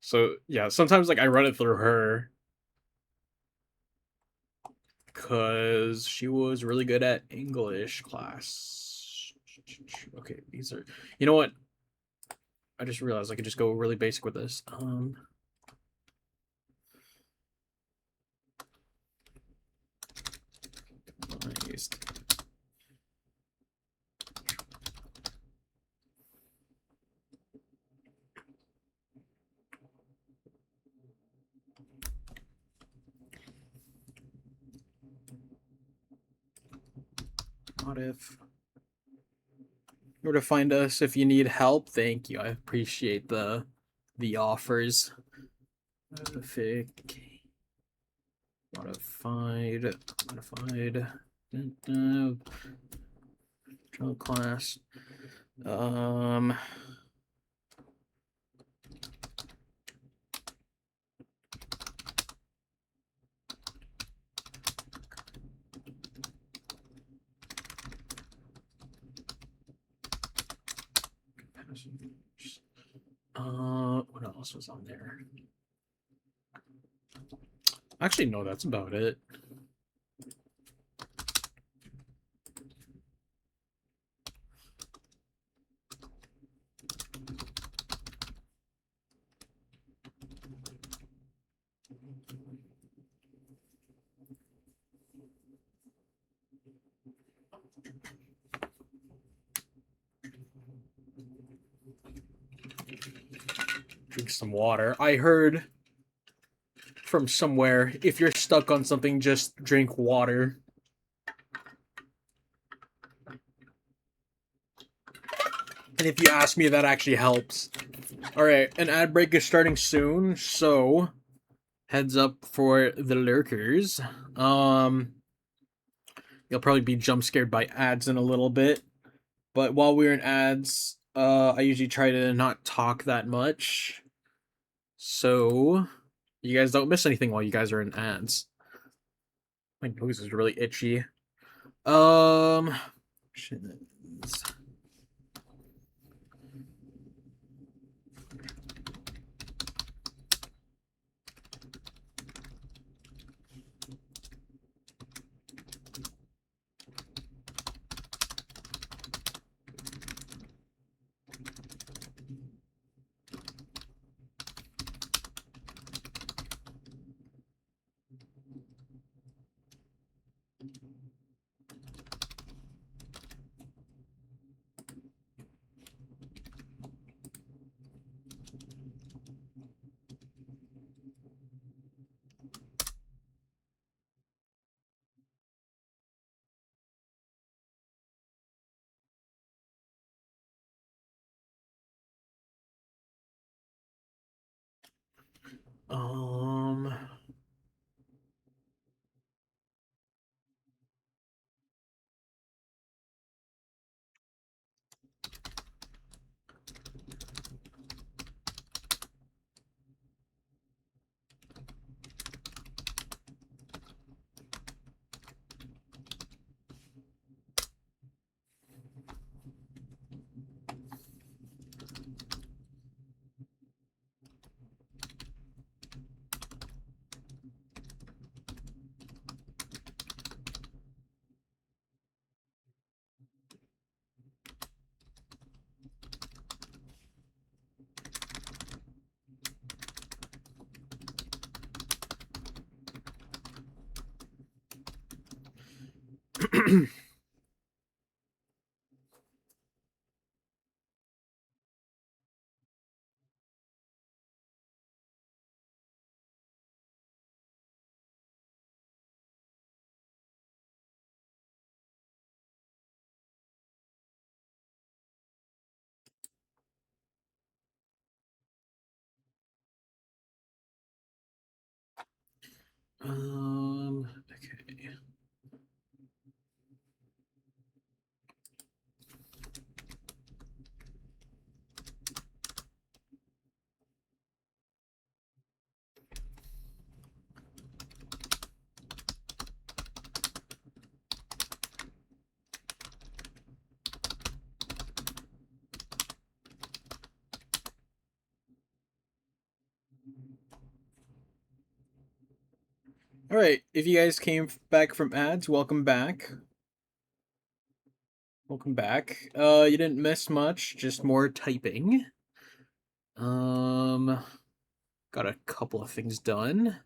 So yeah, sometimes like I run it through her because she was really good at English class. Okay, these are. You know what? I just realized I could just go really basic with this. What if? Where to find us if you need help? Thank you. I appreciate the offers. Modified general class. What else was on there? Actually, no, that's about it. drink some water. I heard from somewhere if you're stuck on something, just drink water. And if you ask me, that actually helps. Alright, an ad break is starting soon, so heads up for the lurkers. You'll probably be jump scared by ads in a little bit. But while we're in ads, I usually try to not talk that much. So you guys don't miss anything while you guys are in ads. My nose is really itchy. Shit. Um, okay. All right, if you guys came back from ads, welcome back. Welcome back. You didn't miss much, just more typing. Um, got a couple of things done.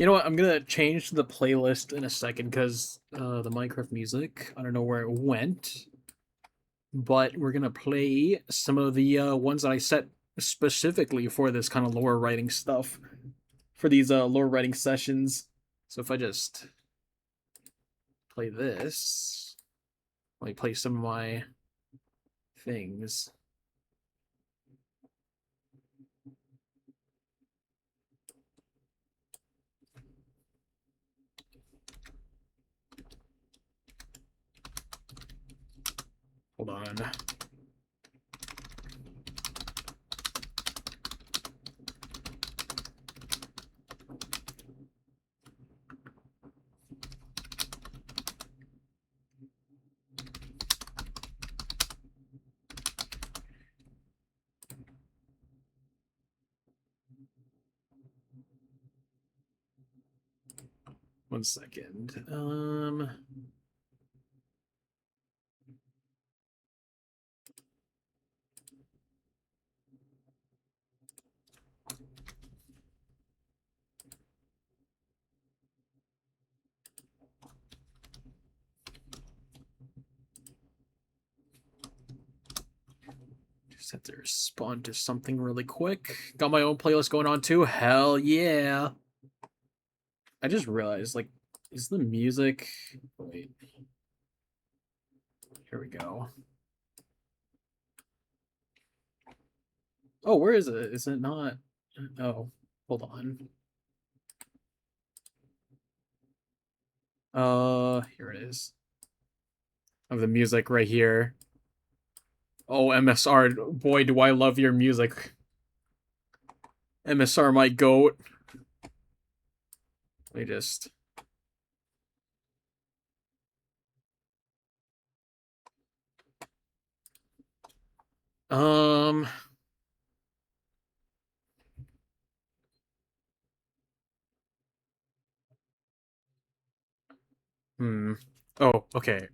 You know what? I'm gonna change the playlist in a second because the Minecraft music, I don't know where it went, but we're gonna play some of the ones that I set specifically for this kind of lore writing stuff, for these lore writing sessions. So if I just play this, let me play some of my things. Hold on. 1 second. Just have to respond to something really quick. Got my own playlist going on too. Hell yeah. I just realized, like, is the music... Wait. Here we go. Oh, where is it? Is it not? Oh, hold on. Here it is. I have the music right here. Oh, MSR, boy, do I love your music. MSR, my goat. Let me just... Um... Oh, okay.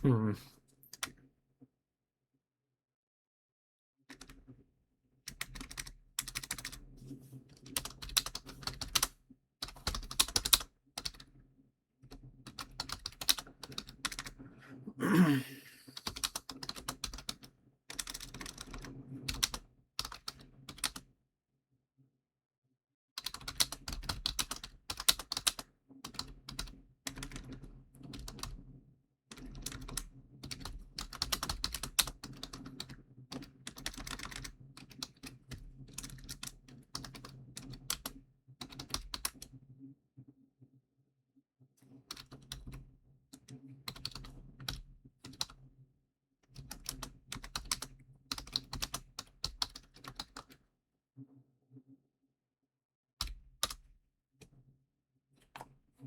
Hmm.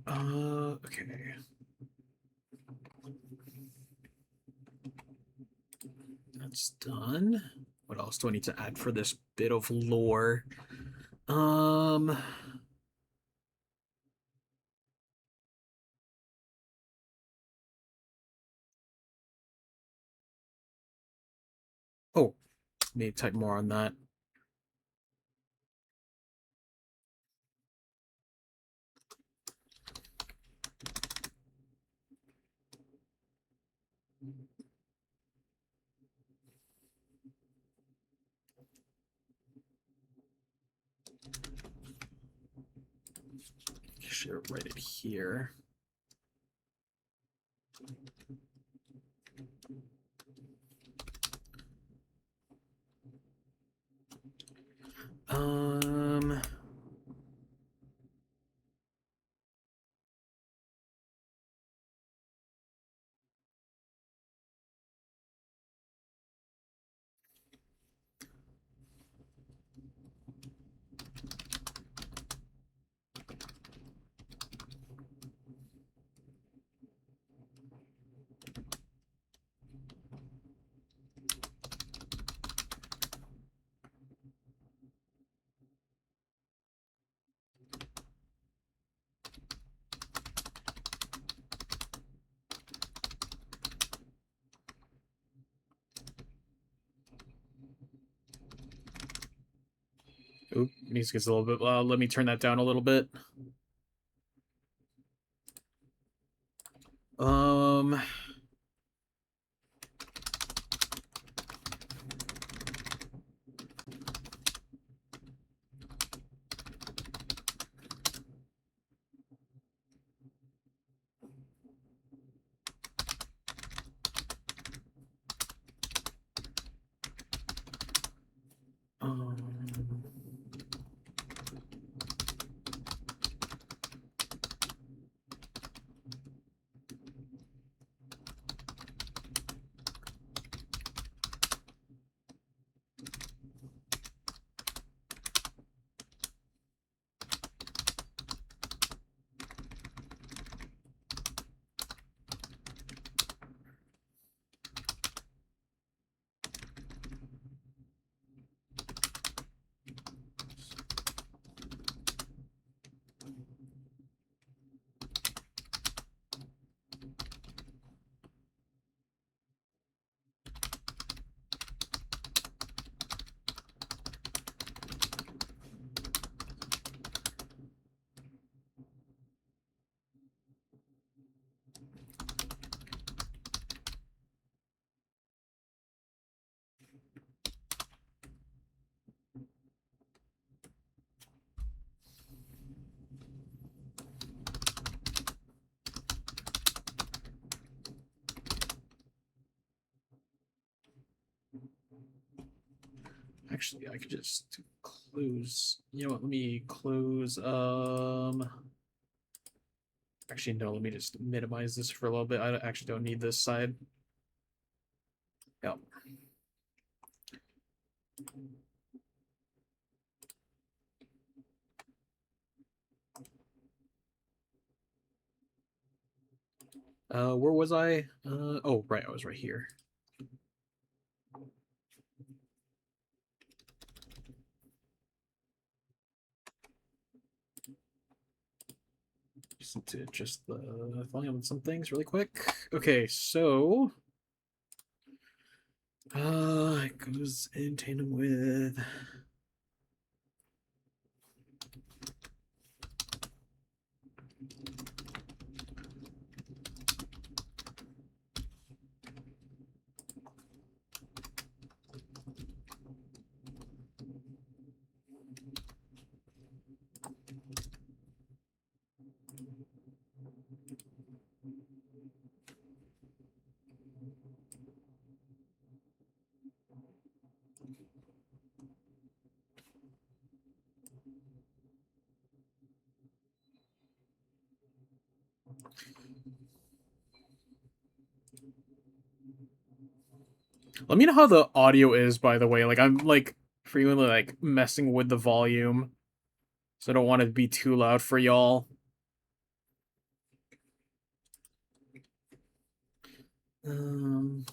Okay. That's done. What else do I need to add for this bit of lore? Oh, maybe type more on that. Should write it here. Oop, music is a little bit. Let me turn that down a little bit. Actually, I could just close. You know what? Let me close. Actually, no. Let me just minimize this for a little bit. I actually don't need this side. Yep. Where was I? Oh, right. I was right here. Just need to adjust the volume on some things really quick. Okay, so it goes in tandem with let me know how the audio is, by the way. Like I'm like frequently like messing with the volume. So I don't want it to be too loud for y'all. Um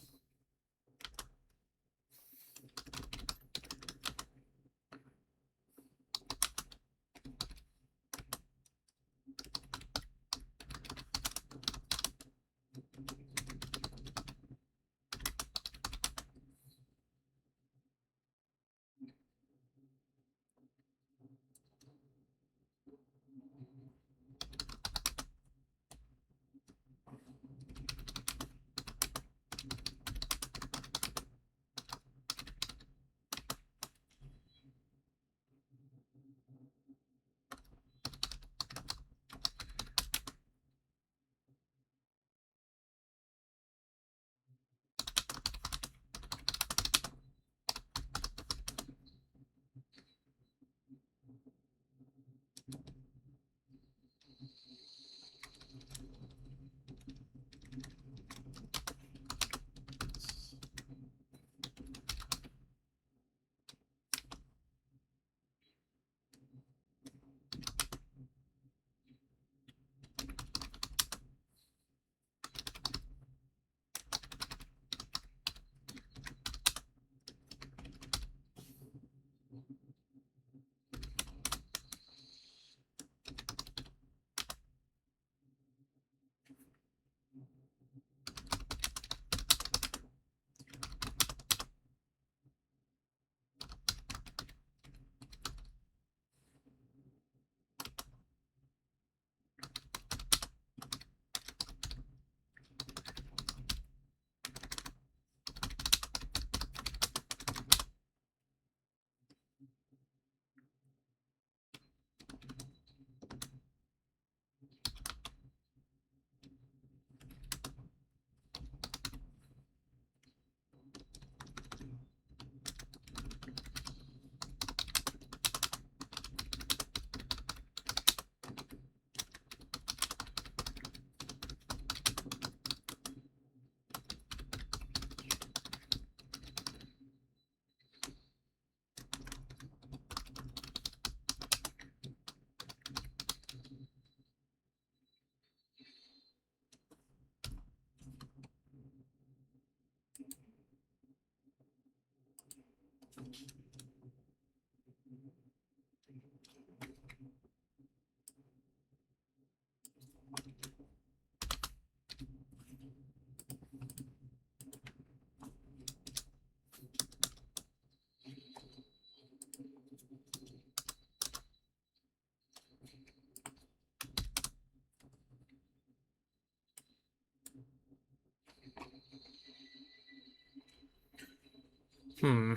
Hmm.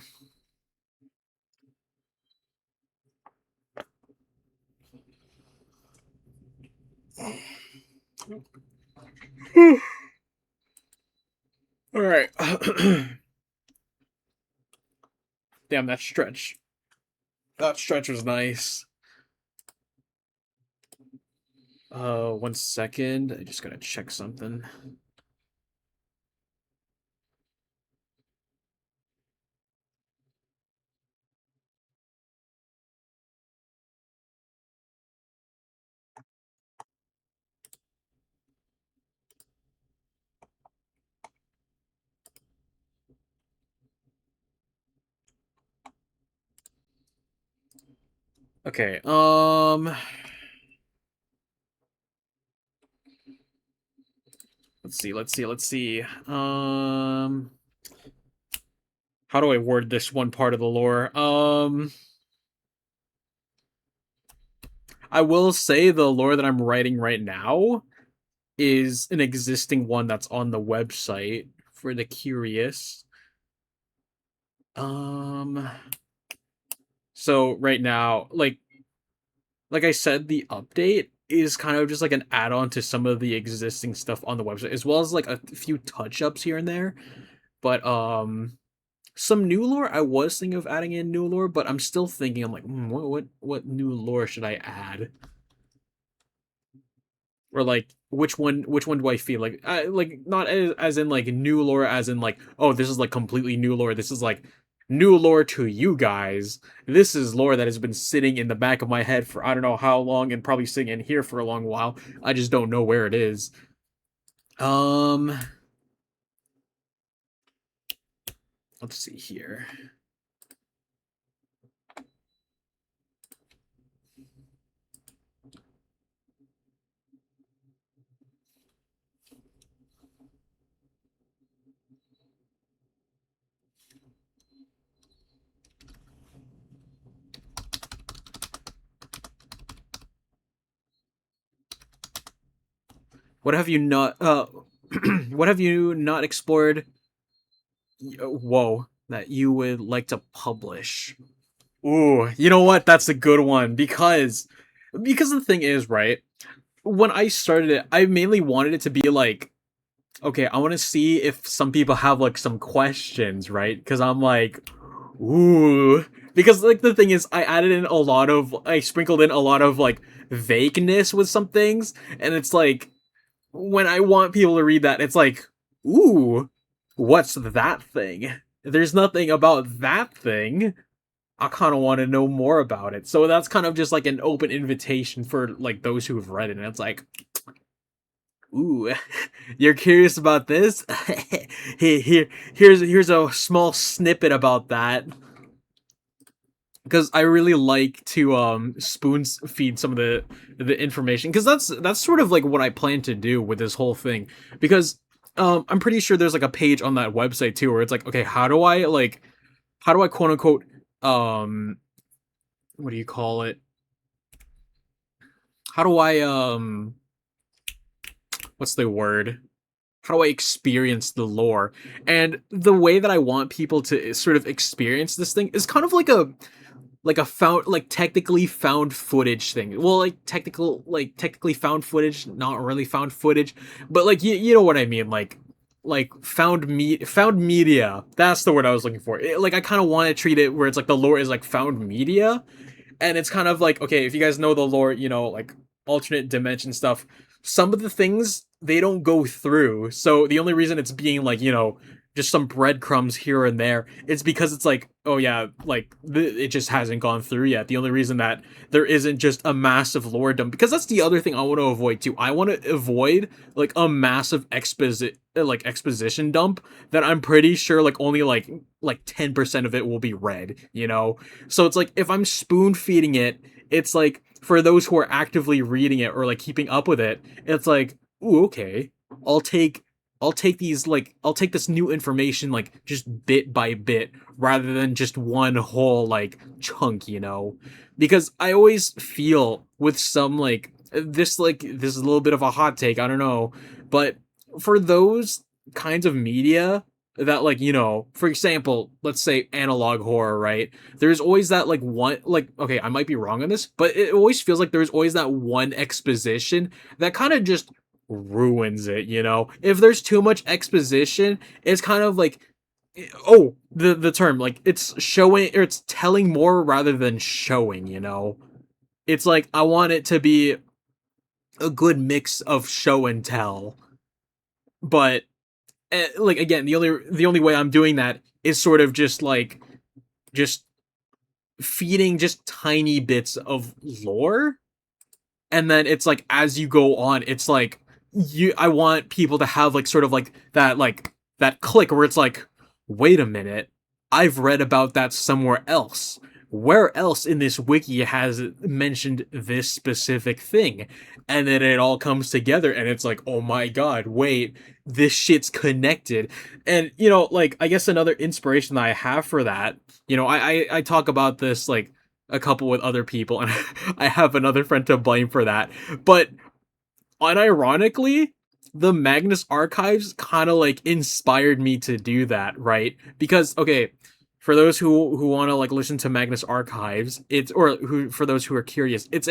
All right. Damn, that stretch. That stretch was nice. 1 second. I just gotta check something. Okay. Let's see. How do I word this one part of the lore? I will say the lore that I'm writing right now is an existing one that's on the website for the curious. Um, so right now, like I said, the update is kind of just like an add-on to some of the existing stuff on the website, as well as like a few touch-ups here and there. But some new lore. I was thinking of adding in new lore, but I'm still thinking. I'm like, what new lore should I add? Or like, which one do I feel like? Like not as in like new lore, as in like, oh, this is like completely new lore. This is like new lore to you guys. This is lore that has been sitting in the back of my head for I don't know how long, and probably sitting in here for a long while. I just don't know where it is. Um, let's see here. What have you not what have you not explored? Whoa, that you would like to publish? Ooh, you know what? That's a good one because the thing is, right? When I started it, I mainly wanted it to be like, okay, I want to see if some people have like some questions, right? Because I'm like, ooh, because like the thing is, I sprinkled in a lot of like vagueness with some things, and it's like when I want people to read that, it's like, ooh, what's that thing? There's nothing about that thing. I kind of want to know more about it. So that's kind of just like an open invitation for like those who have read it. And it's like, ooh, you're curious about this? Here's a small snippet about that. Because I really like to spoon feed some of the information, because that's sort of like what I plan to do with this whole thing. Because I'm pretty sure there's like a page on that website too where it's like, okay, how do I quote unquote um what do you call it? How do I what's the word? How do I experience the lore? And the way that I want people to sort of experience this thing is kind of like a found like technically found footage thing. Well, technically found footage, not really found footage, but like you know what I mean, like found media. That's the word I was looking for. Like I kind of want to treat it where it's like the lore is like found media, and it's kind of like, okay, if you guys know the lore, like alternate dimension stuff, some of the things they don't go through. So the only reason it's being like, just some breadcrumbs here and there, it's because it's like, oh yeah, like it just hasn't gone through yet. The only reason that there isn't just a massive lore dump, because that's the other thing I want to avoid too. I want to avoid like a massive exposition dump that I'm pretty sure like only like 10% of it will be read, so it's like if I'm spoon feeding it, it's like for those who are actively reading it or like keeping up with it, it's like, ooh, okay, I'll take I'll take this new information like just bit by bit rather than just one whole like chunk, because I always feel with some this is a little bit of a hot take, I don't know, but for those kinds of media, that, like, for example, let's say analog horror, right? There's always that, like, one, like, okay, I might be wrong on this, but it always feels like there's always that one exposition that kind of just ruins it. If there's too much exposition, it's kind of like, oh, the term, like, it's showing, or it's telling more rather than showing. It's like I want it to be a good mix of show and tell, but like, again, the only way I'm doing that is sort of just like, just feeding just tiny bits of lore, and then it's like, as you go on, it's like, I want people to have, like, sort of like that click where it's like, wait a minute, I've read about that somewhere else. Where else in this wiki has mentioned this specific thing? And then it all comes together, and it's like, oh my god, wait, this shit's connected. And, like, I guess another inspiration that I have for that, I talk about this, like, a couple with other people, and I have another friend to blame for that. But unironically, the Magnus Archives kind of, like, inspired me to do that, right? Because, okay, for those who want to, like, listen to Magnus Archives, for those who are curious, it's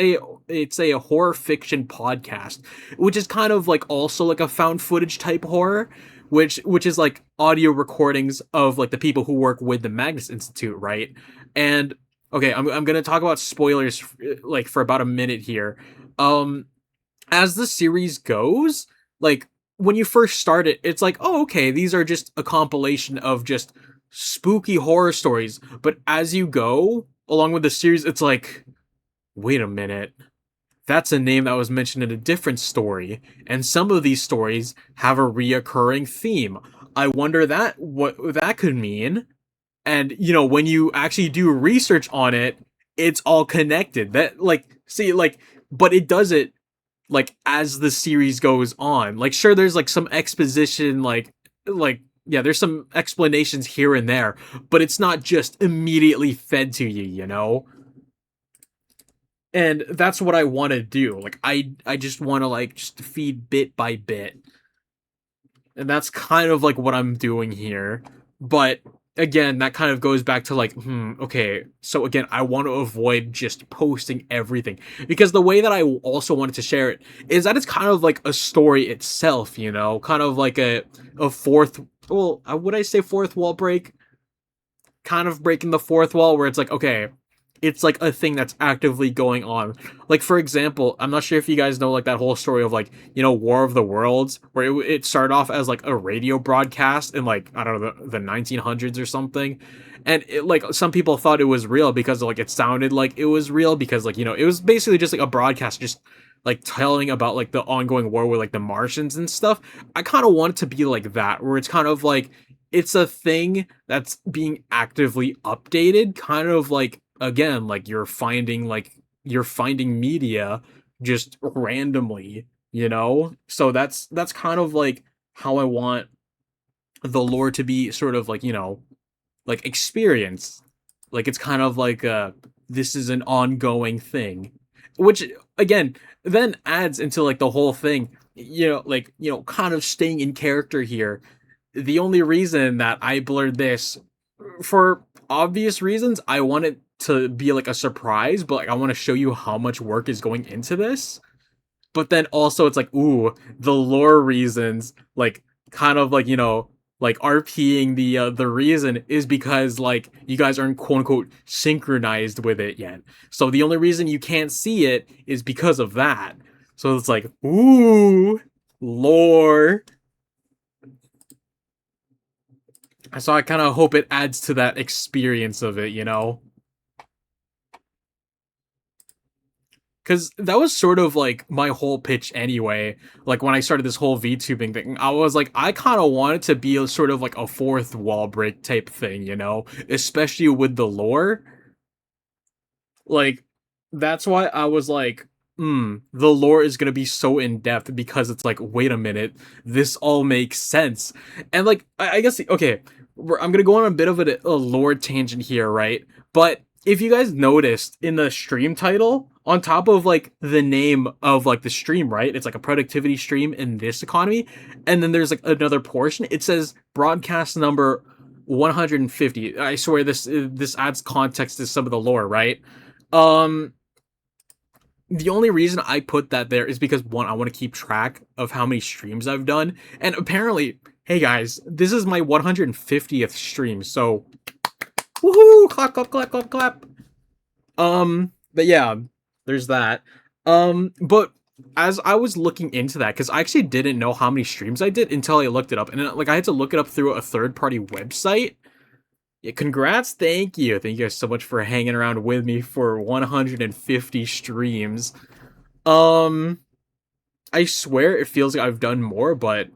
a horror fiction podcast, which is kind of like also like a found footage type horror, which is like audio recordings of, like, the people who work with the Magnus Institute, right? And okay, I'm gonna talk about spoilers, like, for about a minute here. Um, as the series goes, like, when you first start it, it's like, oh, okay, these are just a compilation of just spooky horror stories. But as you go along with the series, it's like, wait a minute, that's a name that was mentioned in a different story, and some of these stories have a reoccurring theme. I wonder what that could mean. And, when you actually do research on it, it's all connected. That, like, see, like, but it does it, like, as the series goes on. Like, sure, there's, like, some exposition, like, yeah, there's some explanations here and there, but it's not just immediately fed to you. And that's what I want to do. Like, I just want to, like, just feed bit by bit, and that's kind of like what I'm doing here. But again, that kind of goes back to, like, okay, so again, I want to avoid just posting everything, because the way that I also wanted to share it is that it's kind of like a story itself, kind of like a fourth, well, would I say fourth wall break? Kind of breaking the fourth wall, where it's like, okay, it's like a thing that's actively going on. Like, for example, I'm not sure if you guys know, like, that whole story of, like, War of the Worlds, where it started off as, like, a radio broadcast in, like, I don't know, the 1900s or something. And like, some people thought it was real because, like, it sounded like it was real, because, like, it was basically just like a broadcast, just like telling about, like, the ongoing war with, like, the Martians and stuff. I kind of want it to be like that, where it's kind of like, it's a thing that's being actively updated, kind of like, again, like, you're finding media just randomly. So that's kind of like how I want the lore to be, sort of like, like, experience. Like, it's kind of like, this is an ongoing thing, which, again, then adds into, like, the whole thing, like, kind of staying in character here. The only reason that I blurred this, for obvious reasons, I want it to be like a surprise, but, like, I want to show you how much work is going into this. But then also, it's like, ooh, the lore reasons, like, kind of like, like, RPing the reason is because, like, you guys aren't, quote unquote, synchronized with it yet. So the only reason you can't see it is because of that. So it's like, ooh, lore. So I kind of hope it adds to that experience of it. Because that was sort of like my whole pitch anyway. Like, when I started this whole VTubing thing, I was like, I kind of wanted to be a sort of like a fourth wall break type thing, especially with the lore. Like, that's why I was like, the lore is gonna be so in depth, because it's like, wait a minute, this all makes sense. And, like, I guess, okay, I'm gonna go on a bit of a lore tangent here, right? But if you guys noticed in the stream title, on top of like the name of like the stream, right? It's like a productivity stream in this economy, and then there's like another portion. It says broadcast number 150. I swear this adds context to some of the lore, right? Um, the only reason I put that there is because one, I want to keep track of how many streams I've done, and apparently, hey guys, this is my 150th stream, so woohoo! Clap, clap, clap, clap, clap. But yeah, there's that. But as I was looking into that, because I actually didn't know how many streams I did until I looked it up, and like I had to look it up through a third-party website. Yeah, congrats, thank you guys so much for hanging around with me for 150 streams. Um, I swear it feels like I've done more, but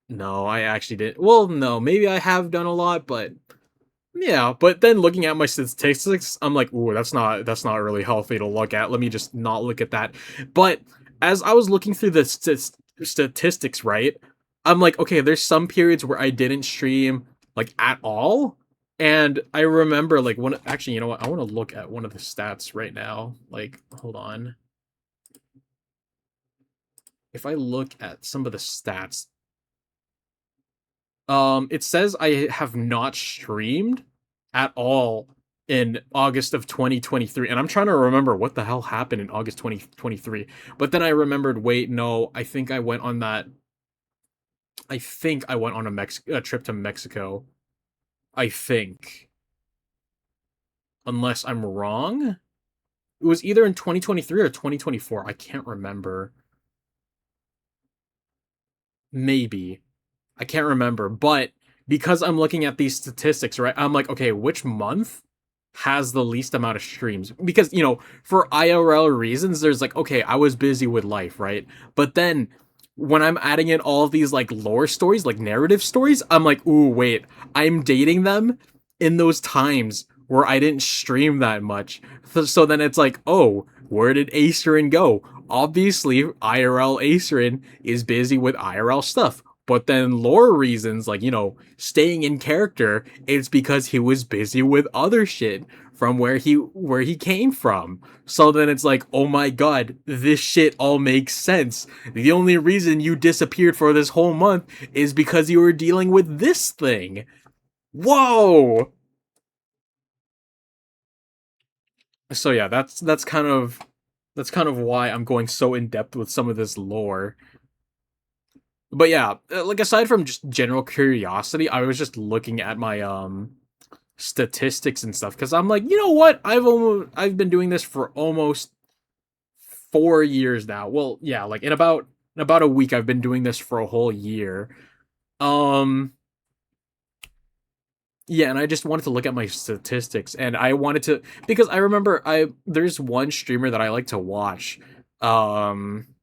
no, I actually didn't. Well, no, maybe I have done a lot, but yeah, but then looking at my statistics, I'm like, ooh, that's not really healthy to look at. Let me just not look at that. But as I was looking through the statistics, right, I'm like, okay, there's some periods where I didn't stream like at all, and I remember like one. Actually, you know what? I want to look at one of the stats right now. Like, hold on. If I look at some of the stats, it says I have not streamed at all in August of 2023, and I'm trying to remember what the hell happened in August 2023. But then I remembered, wait, no, I think I went on that. I think I went on a trip to Mexico. I think, unless I'm wrong, it was either in 2023 or 2024. I can't remember. Maybe. I can't remember, but because I'm looking at these statistics, right? I'm like, okay, which month has the least amount of streams? Because, for IRL reasons, there's like, okay, I was busy with life, right? But then when I'm adding in all of these like lore stories, like narrative stories, I'm like, ooh, wait, I'm dating them in those times where I didn't stream that much. So then it's like, oh, where did Acerin go? Obviously, IRL Acerin is busy with IRL stuff. But then lore reasons, like, staying in character, it's because he was busy with other shit from where he came from. So then it's like, oh my god, this shit all makes sense. The only reason you disappeared for this whole month is because you were dealing with this thing. Whoa! So yeah, that's kind of why I'm going so in depth with some of this lore. But yeah, like aside from just general curiosity, I was just looking at my statistics and stuff because I'm like, you know what? I've been doing this for almost 4 years now. Well, yeah, like in about a week, I've been doing this for a whole year. Um, yeah, and I just wanted to look at my statistics, and I wanted to because I remember there's one streamer that I like to watch. Um,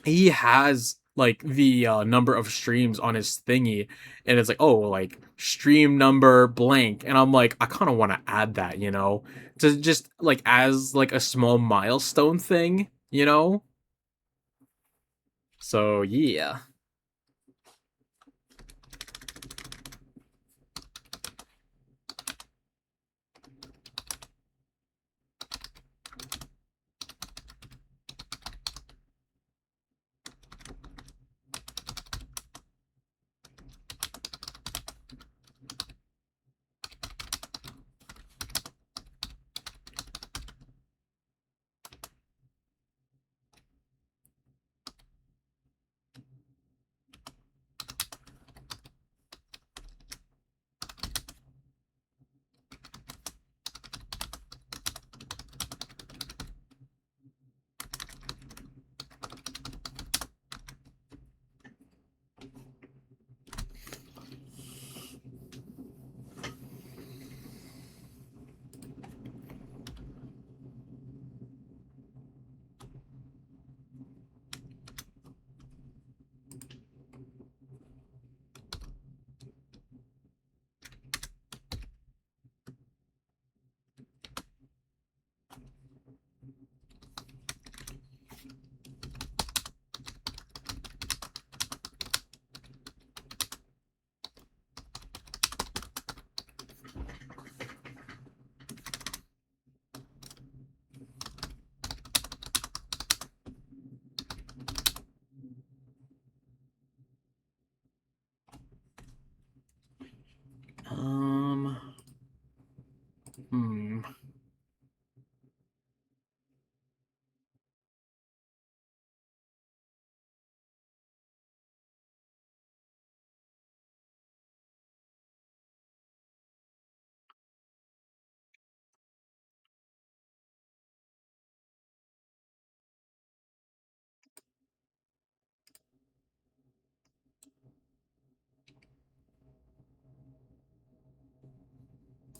he has like the number of streams on his thingy, and it's like, oh, like stream number blank, and I'm like, I kind of want to add that, to just like as like a small milestone thing. So yeah.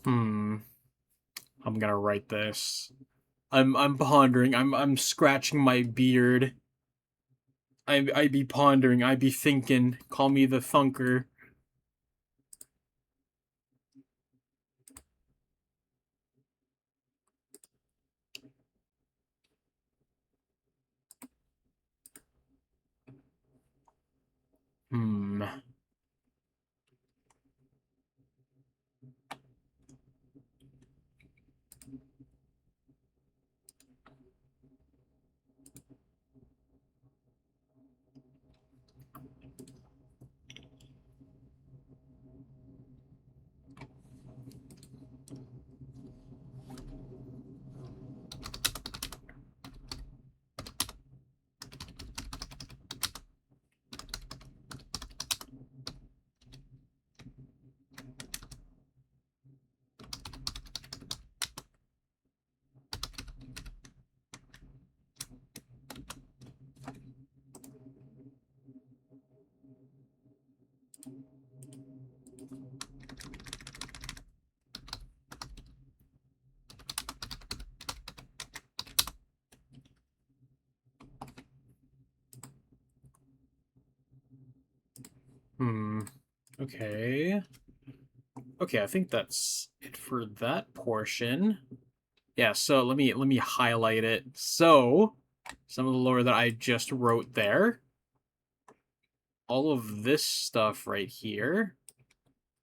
Hmm. I'm gonna write this. I'm pondering. I'm scratching my beard. I be pondering. I be thinking. Call me the thunker. Hmm. Hmm. Okay. Okay, I think that's it for that portion. Yeah, so let me highlight it. So, some of the lore that I just wrote there, all of this stuff right here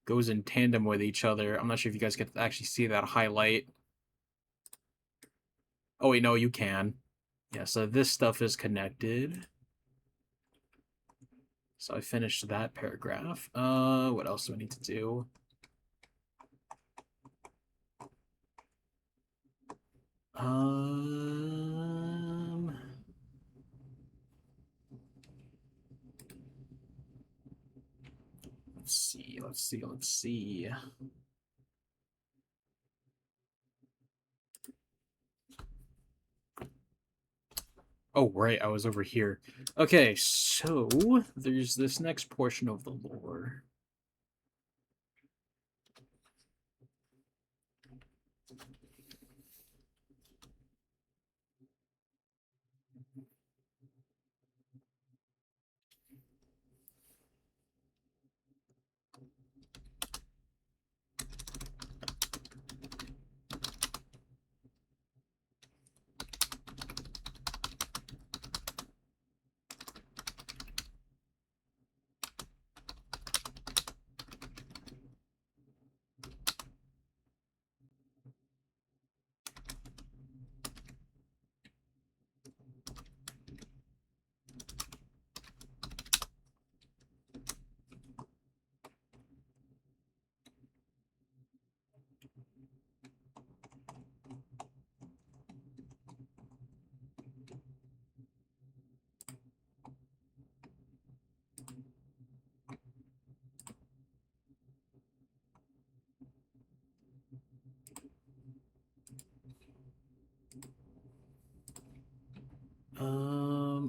goes in tandem with each other. I'm not sure if you guys can actually see that highlight. Oh wait, no, you can. Yeah, so this stuff is connected. So I finished that paragraph. What else do I need to do? Um, let's see. Oh, right, I was over here. Okay, so there's this next portion of the lore.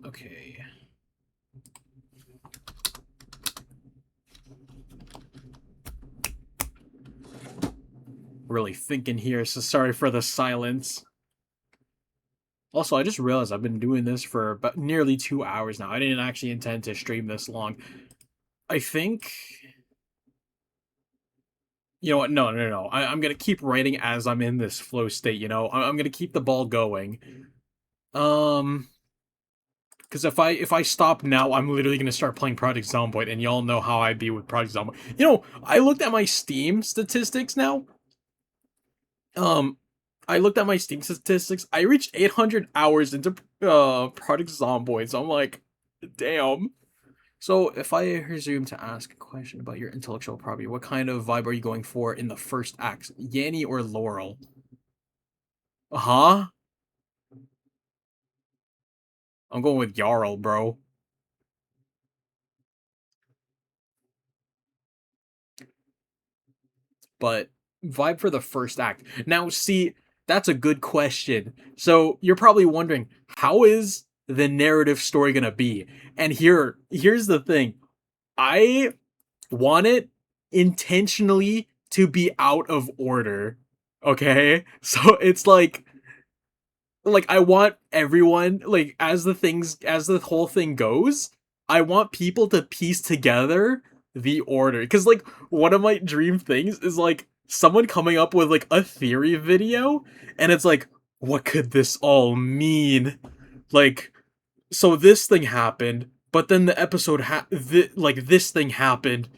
Okay. Really thinking here, so sorry for the silence. Also, I just realized I've been doing this for about nearly 2 hours now. I didn't actually intend to stream this long. I think... You know what? No, no, no. I'm gonna keep writing as I'm in this flow state, you know? I'm gonna keep the ball going. Um... Because if I stop now, I'm literally gonna start playing Project Zomboid, and y'all know how I be with Project Zomboid. You know, I looked at my Steam statistics now. Um, I looked at my Steam statistics. I reached 800 hours into Project Zomboid, so I'm like, damn. So if I resume to ask a question about your intellectual property, what kind of vibe are you going for in the first act, Yanni or Laurel? Huh? I'm going with Jarl, bro. But vibe for the first act. Now, see, that's a good question. So you're probably wondering, how is the narrative story gonna be? And here's the thing. I want it intentionally to be out of order. Okay? So it's like I want everyone like as the whole thing goes, I want people to piece together the order cuz like one of my dream things is like someone coming up with like a theory video and it's like what could this all mean? Like so this thing happened, but then the episode like this thing happened.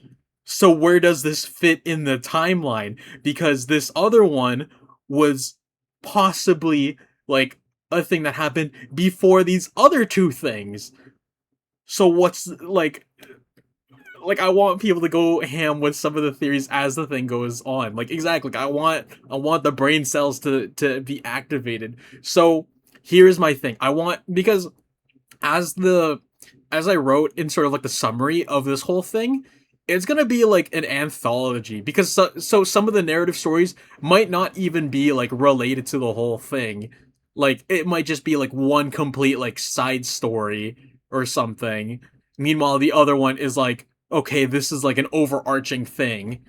So where does this fit in the timeline? Because this other one was possibly like a thing that happened before these other two things. So what's like I want people to go ham with some of the theories as the thing goes on. Like exactly, like, I want the brain cells to be activated. So here's my thing. I want because as the as I wrote in sort of like the summary of this whole thing, it's gonna be like an anthology because so some of the narrative stories might not even be like related to the whole thing. Like it might just be like one complete like side story or something. Meanwhile, the other one is like, okay, this is like an overarching thing.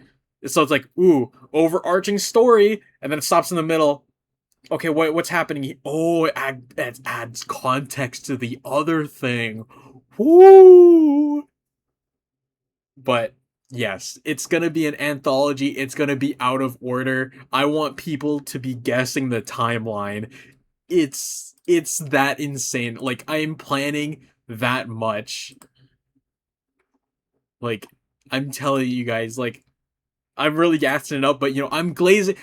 So it's like, ooh, overarching story, and then it stops in the middle. Okay, what's happening? Oh, it adds context to the other thing. Woo! But yes, it's gonna be an anthology. It's gonna be out of order. I want people to be guessing the timeline. It's that insane. Like I am planning that much. Like I'm telling you guys, like I'm really gassing it up, but you know, I'm glazing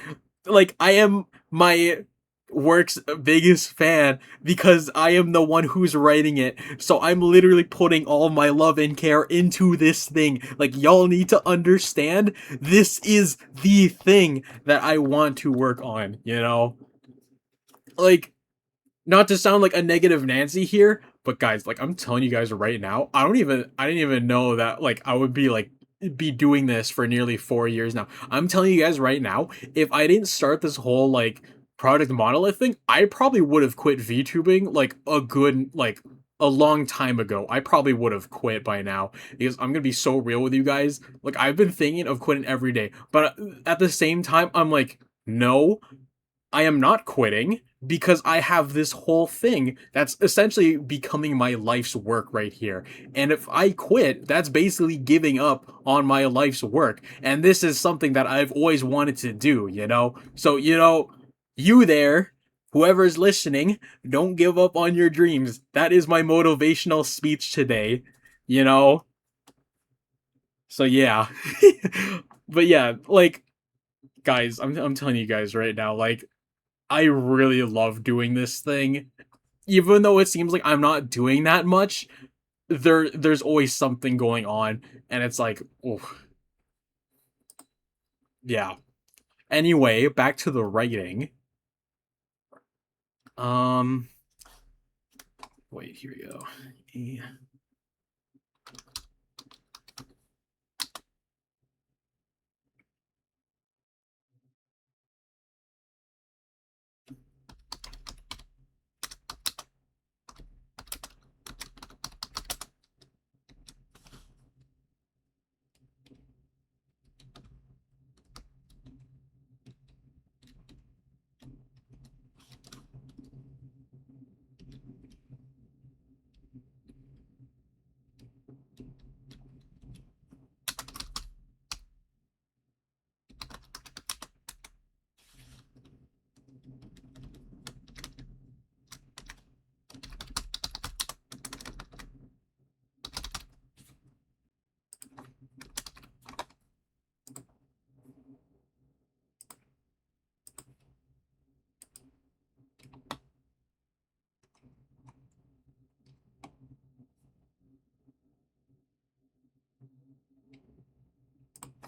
like I am my work's biggest fan because I am the one who's writing it. So I'm literally putting all my love and care into this thing. Like y'all need to understand this is the thing that I want to work on, you know? Like not to sound like a negative Nancy here, but guys, like I'm telling you guys right now, I didn't even know that like I would be doing this for nearly 4 years now. I'm telling you guys right now, if I didn't start this whole like product monolith thing, I probably would have quit VTubing like a long time ago. I probably would have quit by now because I'm gonna be so real with you guys. Like I've been thinking of quitting every day, but at the same time, I'm like, no, I am not quitting because I have this whole thing that's essentially becoming my life's work right here. And if I quit, that's basically giving up on my life's work. And this is something that I've always wanted to do, you know? So, you know, you there, whoever's listening, don't give up on your dreams. That is my motivational speech today, you know? So, yeah. But yeah, like, guys, I'm telling you guys right now, like, I really love doing this thing. Even though it seems like I'm not doing that much, there's always something going on and it's like, oh, yeah. Anyway, back to the writing. Um wait, here we go.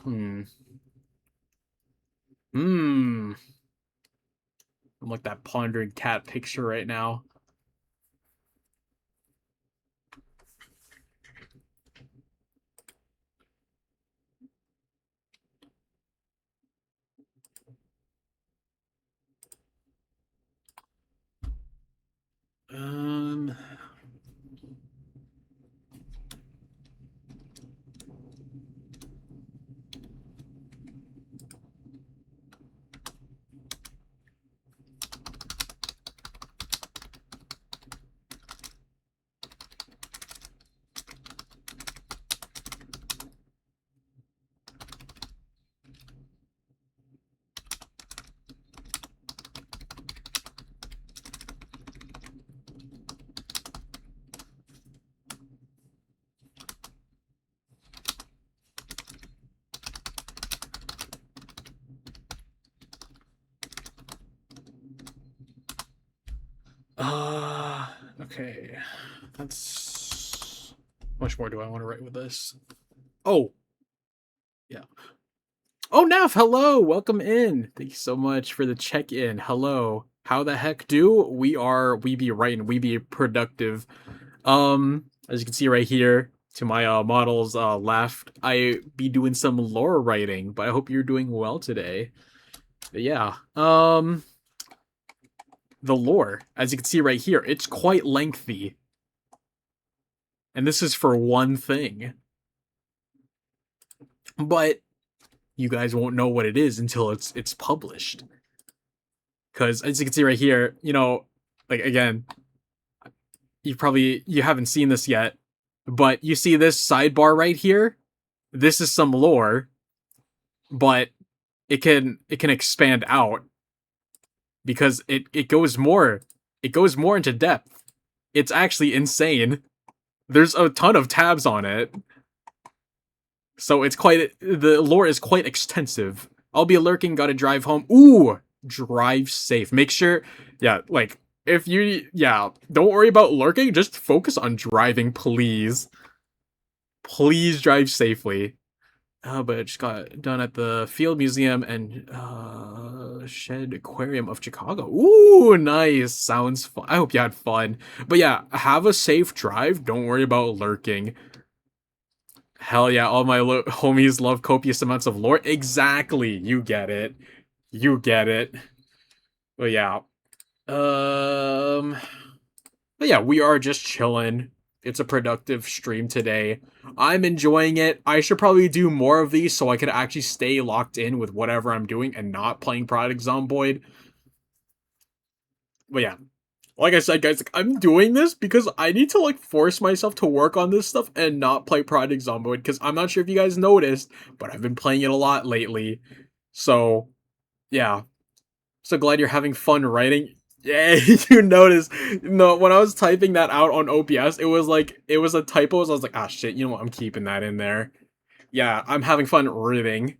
Hmm. Hmm. I'm like that pondering cat picture right now. Um Okay, that's... How much more do I want to write with this? Oh, yeah. Oh, Nav, hello, welcome in. Thank you so much for the check-in. Hello. How the heck do? We be writing, we be productive. As you can see right here, to my model's left, I be doing some lore writing, but I hope you're doing well today. But yeah, the lore, as you can see right here, it's quite lengthy. And this is for one thing. But you guys won't know what it is until it's published. Because as you can see right here, you know, like again, you haven't seen this yet, but you see this sidebar right here? This is some lore, but it can expand out because it goes more into depth. It's actually insane. There's a ton of tabs on it. So the lore is quite extensive. I'll be lurking, gotta drive home. Ooh, drive safe. Make sure, yeah, like, don't worry about lurking, just focus on driving, please. Please drive safely. But it just got done at the Field Museum and Shed Aquarium of Chicago. Ooh, nice. Sounds fun. I hope you had fun. But yeah, have a safe drive. Don't worry about lurking. Hell yeah, all my homies love copious amounts of lore. Exactly. You get it. You get it. But yeah. Um but yeah, we are just chilling. It's a productive stream today. I'm enjoying it. I should probably do more of these so I could actually stay locked in with whatever I'm doing and not playing Project Zomboid. But yeah, like I said, guys, like, I'm doing this because I need to like force myself to work on this stuff and not play Project Zomboid because I'm not sure if you guys noticed, but I've been playing it a lot lately. So yeah, so glad you're having fun writing. Yeah, you noticed. No, when I was typing that out on OBS, it was a typo. So I was like, ah, shit. You know what? I'm keeping that in there. Yeah, I'm having fun reading.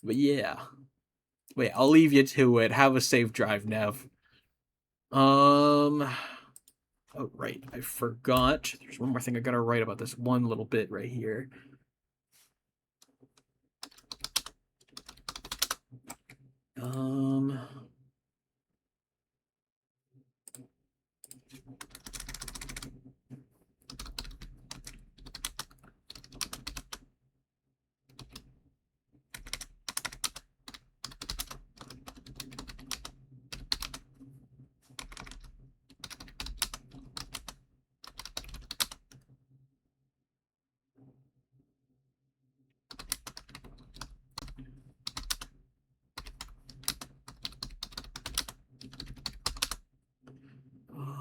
But yeah, wait, I'll leave you to it. Have a safe drive, Nev. Um. Oh right, I forgot. There's one more thing I gotta write about this one little bit right here. Um.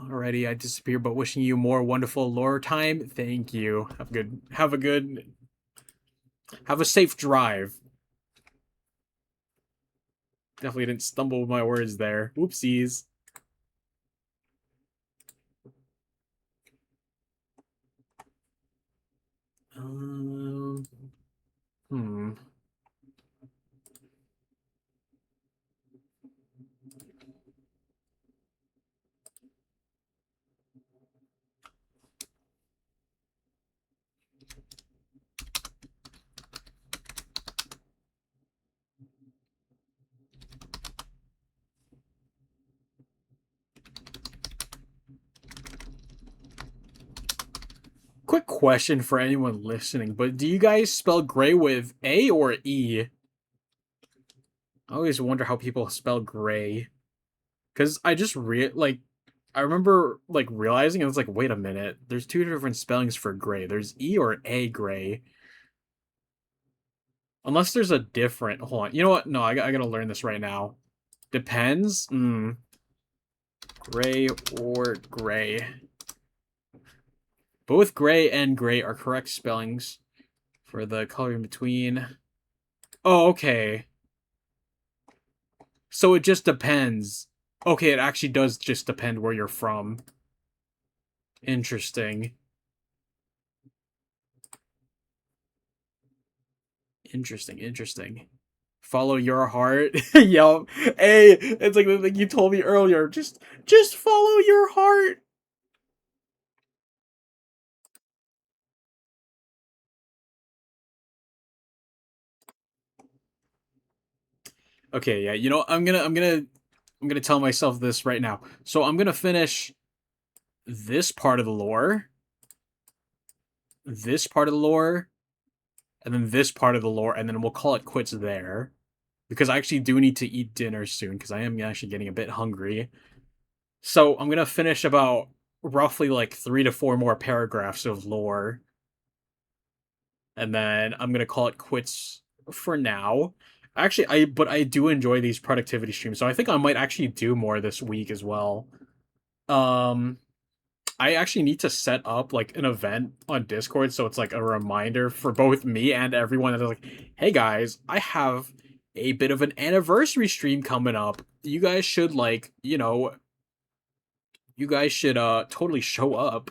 Alrighty, I disappear, but wishing you more wonderful lore time. Thank you. Have a safe drive. Definitely didn't stumble with my words there. Whoopsies. Um, hmm. Quick question for anyone listening, but do you guys spell gray with A or E? I always wonder how people spell gray. Cause I just I remember like realizing I was like, wait a minute, there's two different spellings for gray. There's E or A gray. Unless there's a different hold on. You know what? No, I gotta learn this right now. Depends. Gray or gray. Both gray and gray are correct spellings for the color in between. Oh, okay. So it just depends. Okay, it actually does just depend where you're from. Interesting. Interesting. Follow your heart. Yup. Hey, it's like the thing you told me earlier. Just follow your heart. Okay, yeah. You know, I'm gonna tell myself this right now. So I'm gonna finish this part of the lore, this part of the lore, and then this part of the lore, and then we'll call it quits there. Because I actually do need to eat dinner soon, because I am actually getting a bit hungry. So I'm gonna finish about roughly like 3 to 4 more paragraphs of lore, and then I'm gonna call it quits for now. Actually, but I do enjoy these productivity streams, so I think I might actually do more this week as well. Um, I actually need to set up like an event on Discord so it's like a reminder for both me and everyone that is like, hey guys, I have a bit of an anniversary stream coming up. You guys should like, you guys should totally show up.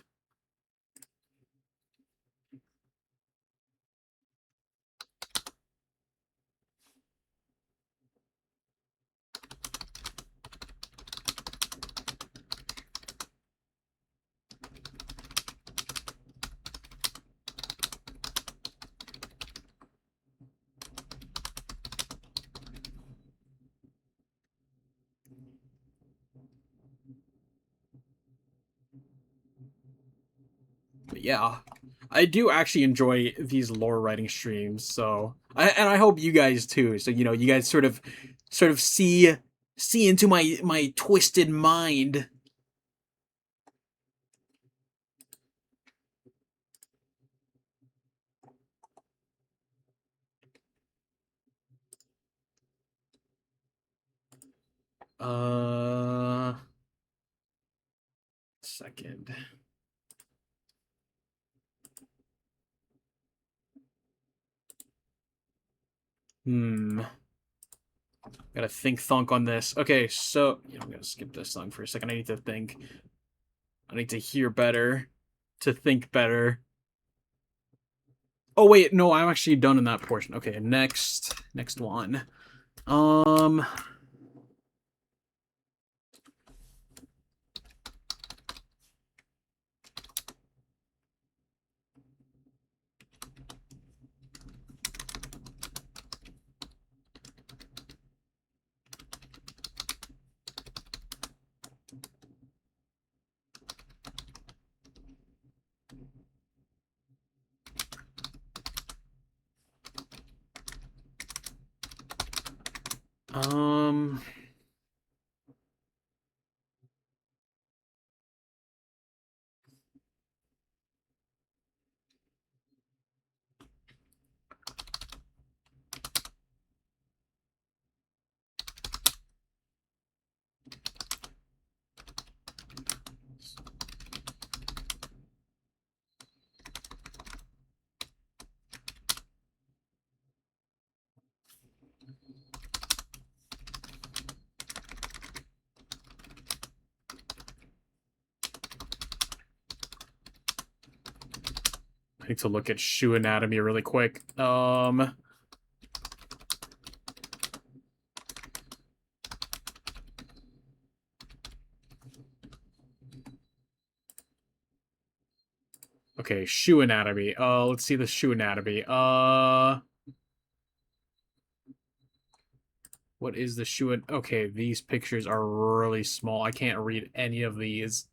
But yeah, I do actually enjoy these lore writing streams, so and I hope you guys too. So you guys sort of see into my twisted mind. Uh, second. Hmm. Gotta think thunk on this. Okay, so I'm gonna skip this song for a second. I need to think. I need to hear better, to think better. Oh wait, no, I'm actually done in that portion. Okay, next one. Um, um, I need to look at shoe anatomy really quick. Okay, shoe anatomy. Let's see the shoe anatomy. What is the shoe? Okay, these pictures are really small. I can't read any of these.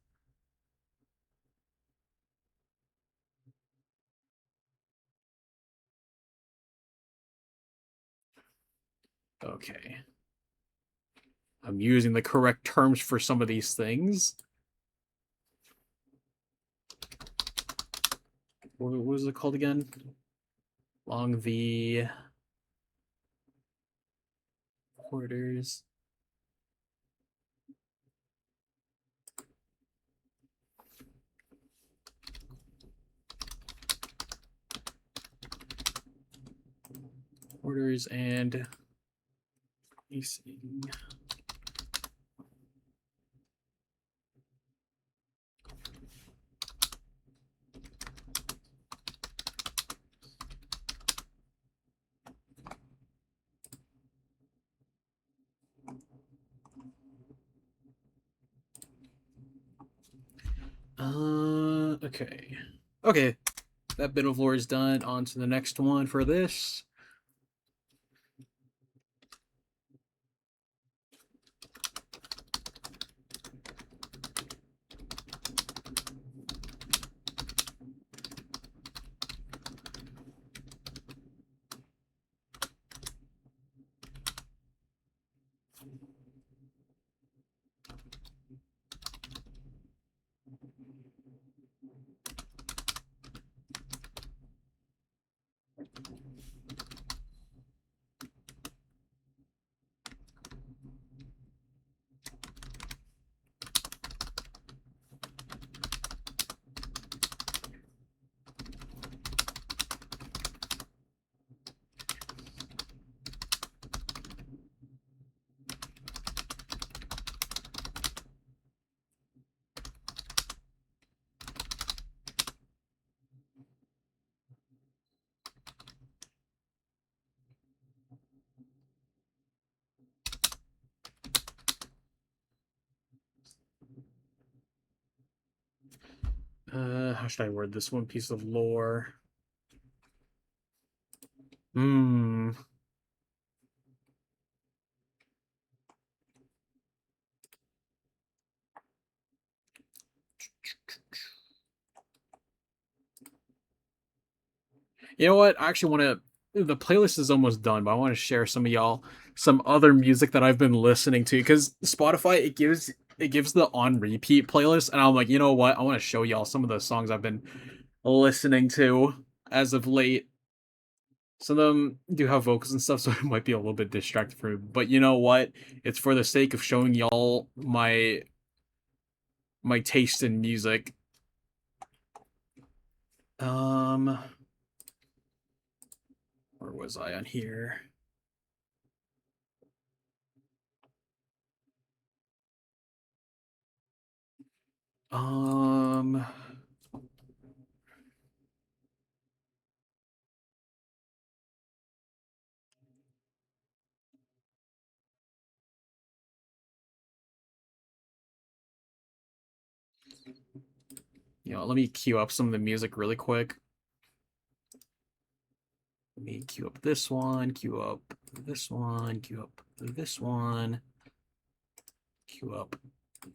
Okay. I'm using the correct terms for some of these things. What was it called again? Along the quarters. Quarters and pacing. Okay. Okay, that bit of lore is done. On to the next one for this. How should I word this one piece of lore? Hmm. You know what? I actually want to. The playlist is almost done, but I want to share some of y'all some other music that I've been listening to because Spotify it gives the on repeat playlist, and I'm like, you know what? I want to show y'all some of the songs I've been listening to as of late. Some of them do have vocals and stuff, so it might be a little bit distracting for me. But you know what? It's for the sake of showing y'all my taste in music. Um, where was I on here? Um, let me queue up some of the music really quick. Let me queue up this one, queue up this one, queue up this one, queue up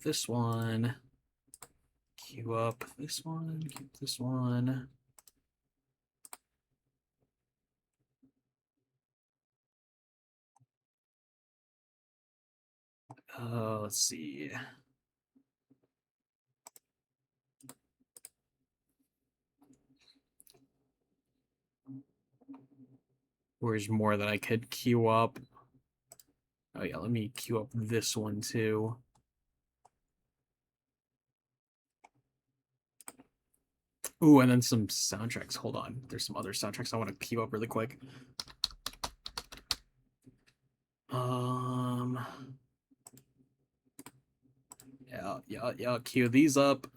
this one, queue up this one, queue up this one. Let's see. Where's more that I could queue up? Oh yeah, let me queue up this one too. Ooh, and then some soundtracks. Hold on. There's some other soundtracks I want to queue up really quick. Um, yeah, queue these up.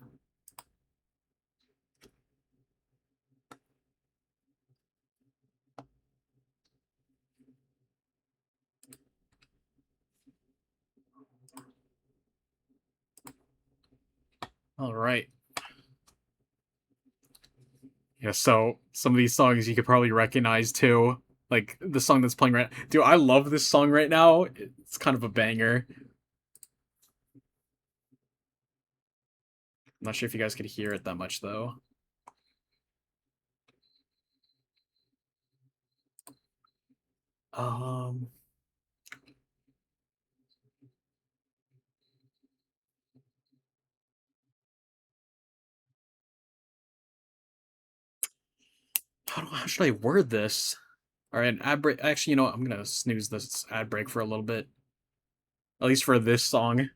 All right. Yeah, so some of these songs you could probably recognize too. Like the song that's playing right. Dude, I love this song right now. It's kind of a banger. I'm not sure if you guys could hear it that much though. Um, how should I word this? All right, ad break. Actually, you know what? I'm gonna snooze this ad break for a little bit. At least for this song.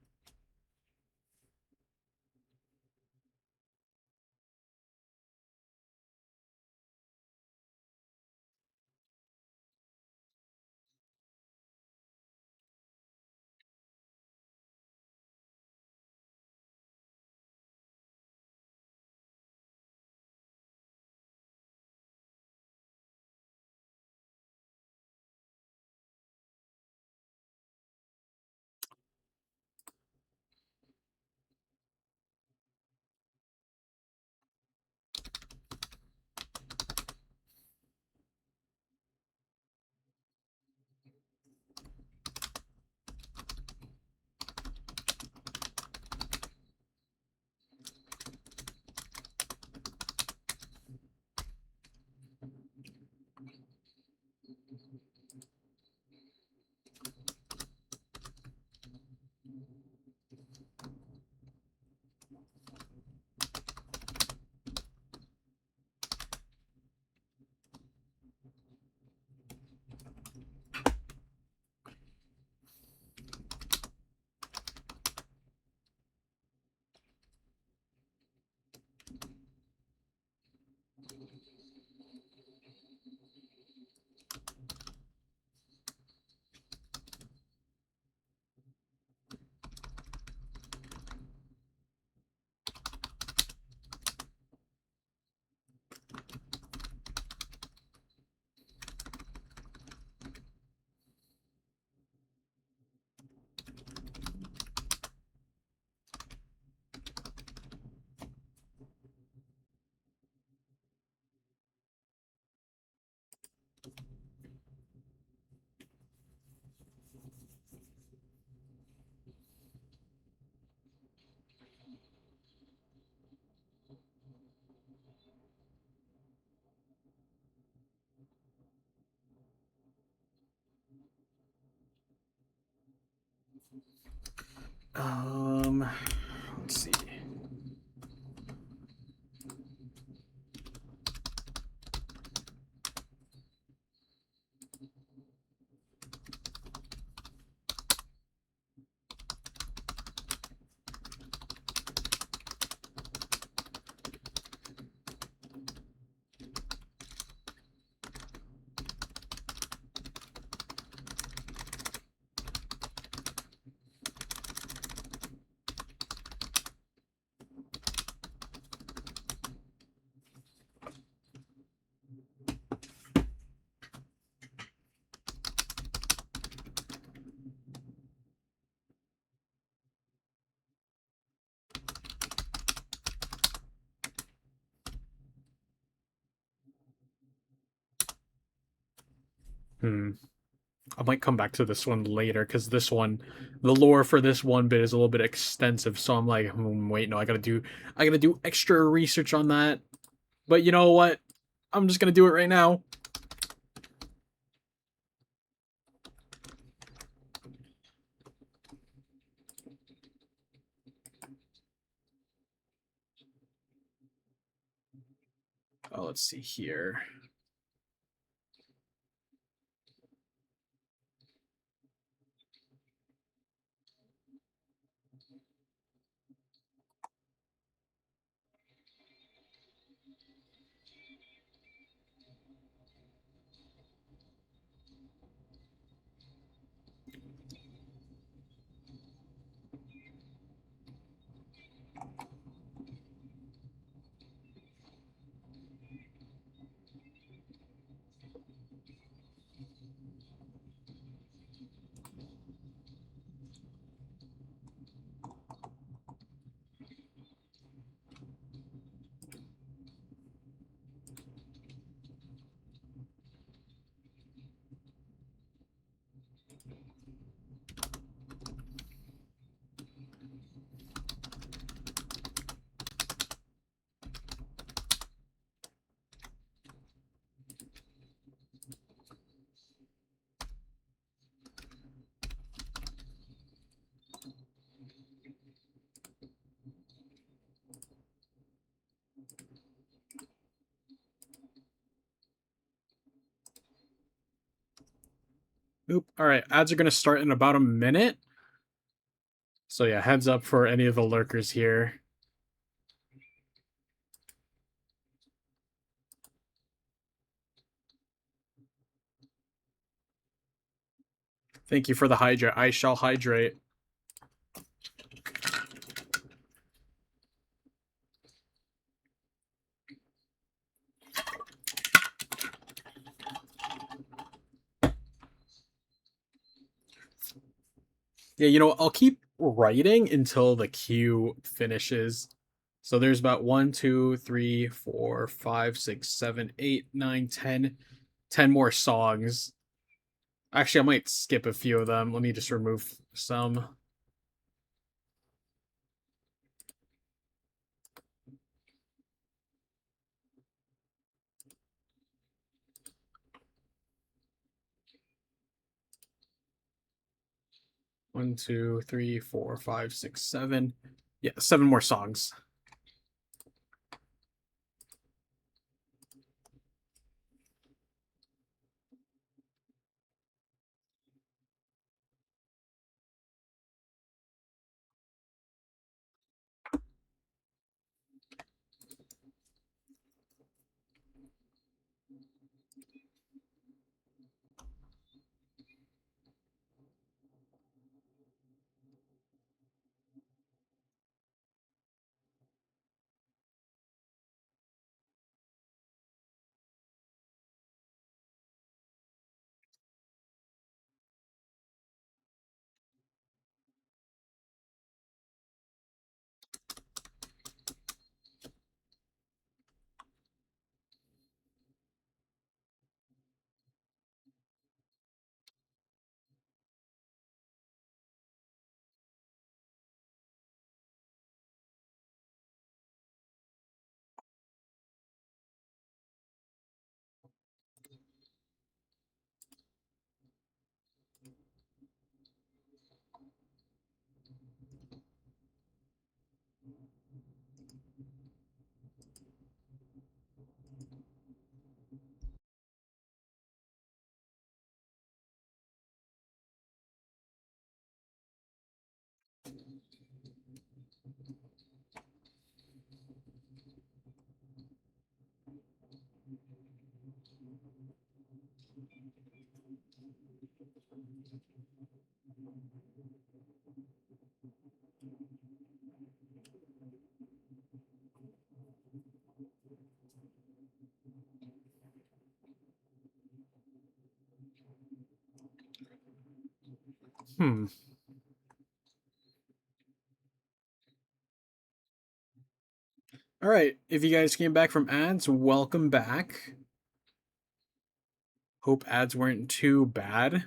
Let's see. Hmm. I might come back to this one later because this one, the lore for this one bit is a little bit extensive. So I'm like, wait, no, I gotta do extra research on that. But you know what? I'm just gonna do it right now. Oh, let's see here. Oop. All right, ads are gonna start in about a minute. So yeah, heads up for any of the lurkers here. Thank you for the hydrate. I shall hydrate. Yeah, you know, I'll keep writing until the queue finishes. So there's about 1, 2, 3, 4, 5, 6, 7, 8, 9, 10, 10 more songs. Actually, I might skip a few of them. Let me just remove some. One, two, three, four, five, six, seven. Yeah, 7 more songs. Hmm. All right. If you guys came back from ads, welcome back. Hope ads weren't too bad.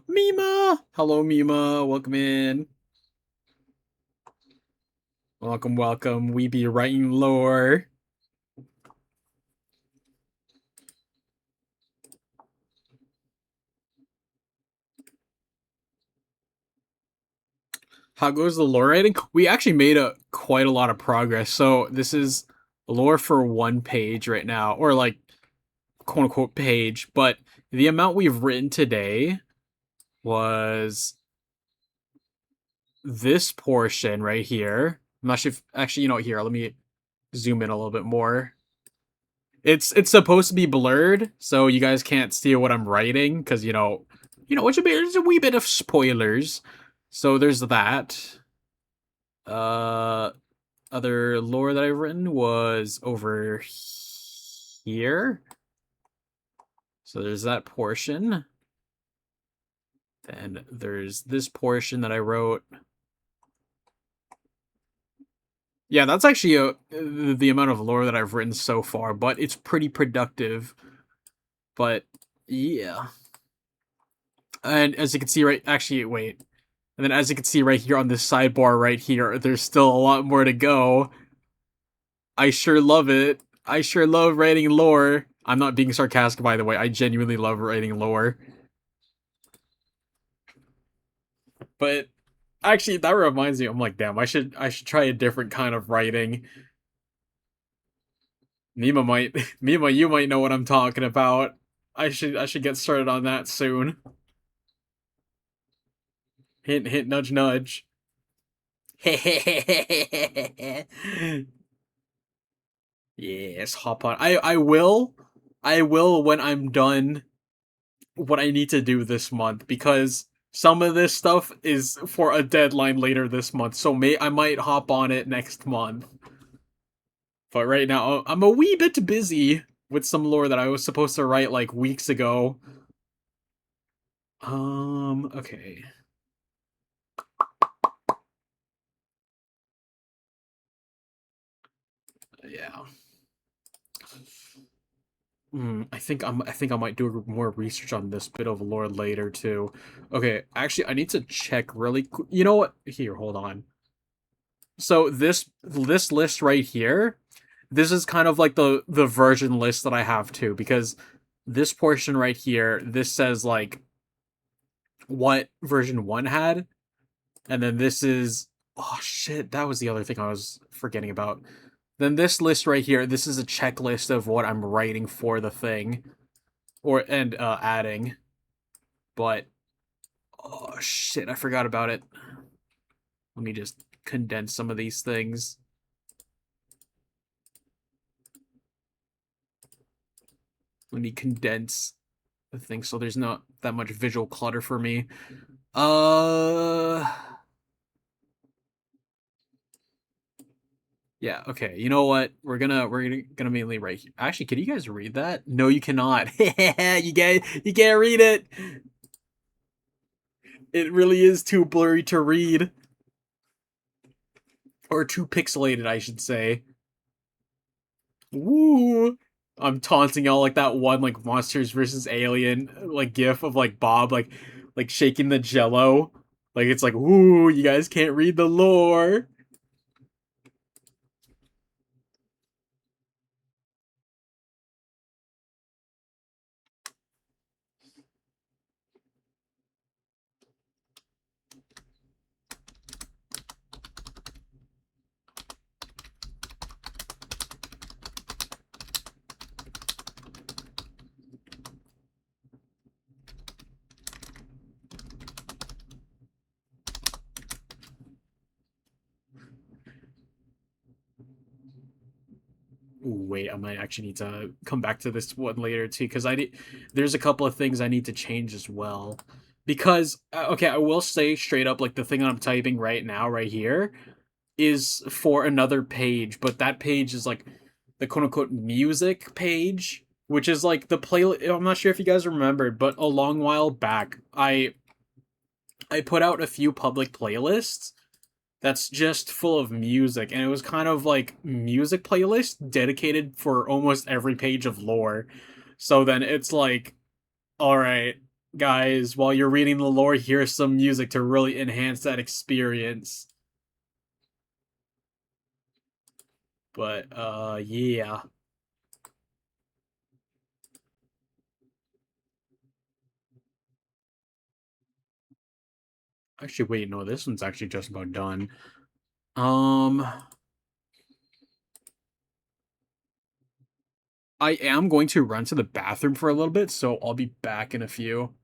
Mima! Hello, Mima. Welcome in. Welcome, welcome. We be writing lore. How goes the lore writing? We actually made quite a lot of progress. So this is lore for one page right now, or like quote unquote page. But the amount we've written today was this portion right here. I'm not sure if actually, here, let me zoom in a little bit more. It's supposed to be blurred, so you guys can't see what I'm writing, because there's a wee bit of spoilers. So there's that. Uh Other lore that I've written was over here. So there's that portion. Then there's this portion that I wrote. Yeah, that's actually the amount of lore that I've written so far, but it's pretty productive. But yeah. And as you can see wait. And then as you can see right here on this sidebar right here, there's still a lot more to go. I sure love it. I sure love writing lore. I'm not being sarcastic, by the way. I genuinely love writing lore. But actually, that reminds me. I'm like, damn, I should try a different kind of writing. Mima might, Mima, you might know what I'm talking about. I should get started on that soon. Hint, hint, nudge, nudge. Yes, hop on. I will when I'm done what I need to do this month, because some of this stuff is for a deadline later this month. So I might hop on it next month. But right now I'm a wee bit busy with some lore that I was supposed to write like weeks ago. Okay. Yeah. I think I might do more research on this bit of lore later too. Okay, actually I need to check really you know what? Here, hold on. So this list right here, this is kind of like the version list that I have too, because this portion right here, this says like what version 1 had, and then this is, oh shit, that was the other thing I was forgetting about. Then this list right here, this is a checklist of what I'm writing for the thing, and adding. But oh shit, I forgot about it. Let me just condense some of these things. Let me condense the thing so there's not that much visual clutter for me. Uh Yeah, okay. You know what? We're gonna mainly write here. Actually, can you guys read that? No, you cannot. You can't read it. It really is too blurry to read. Or too pixelated, I should say. Woo! I'm taunting y'all like that one like Monsters versus Alien like gif of like Bob like shaking the jello. Like it's like, woo, you guys can't read the lore. Ooh, wait, I might actually need to come back to this one later too, because there's a couple of things I need to change as well. Because okay, I will say straight up, like the thing I'm typing right now, right here, is for another page, but that page is like the quote unquote music page, which is like the play. I'm not sure if you guys remembered, but a long while back, I I put out a few public playlists that's just full of music, and it was kind of like music playlist dedicated for almost every page of lore. So then it's like, all right, guys, while you're reading the lore, here's some music to really enhance that experience. But yeah. Actually, wait, no, this one's actually just about done. Um, I am going to run to the bathroom for a little bit, so I'll be back in a few.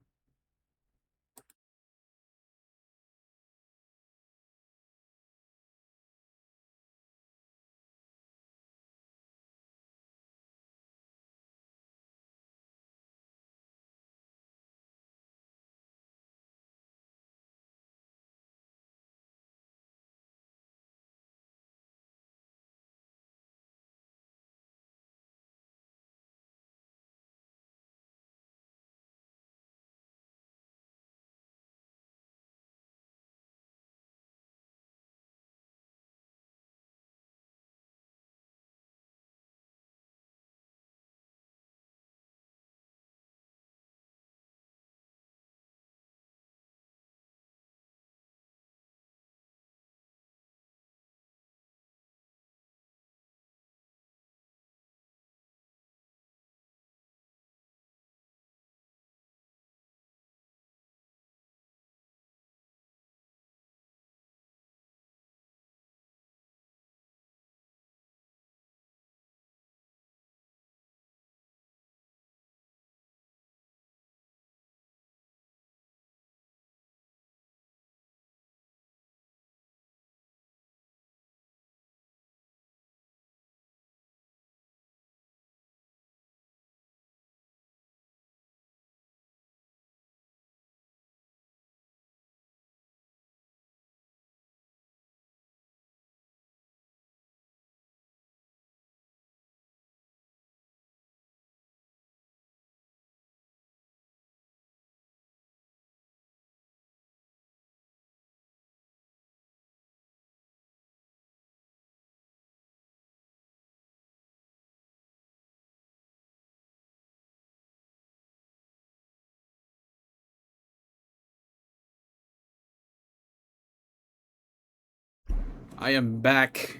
I am back.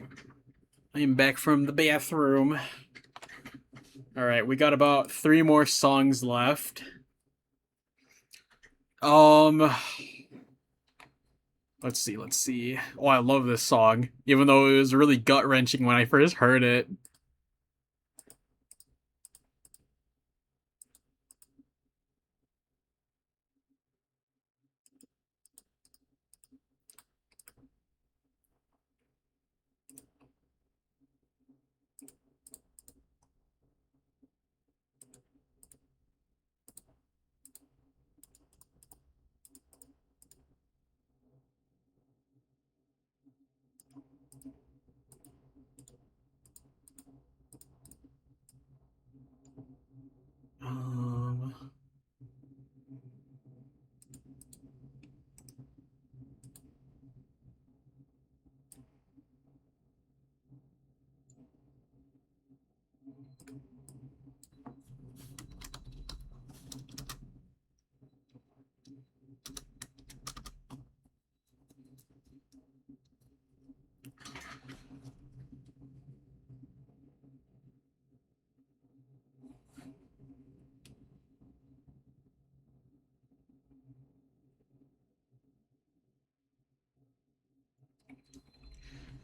I am back from the bathroom. All right, we got about 3 more songs left. Um, let's see. Oh, I love this song, even though it was really gut wrenching when I first heard it. Um,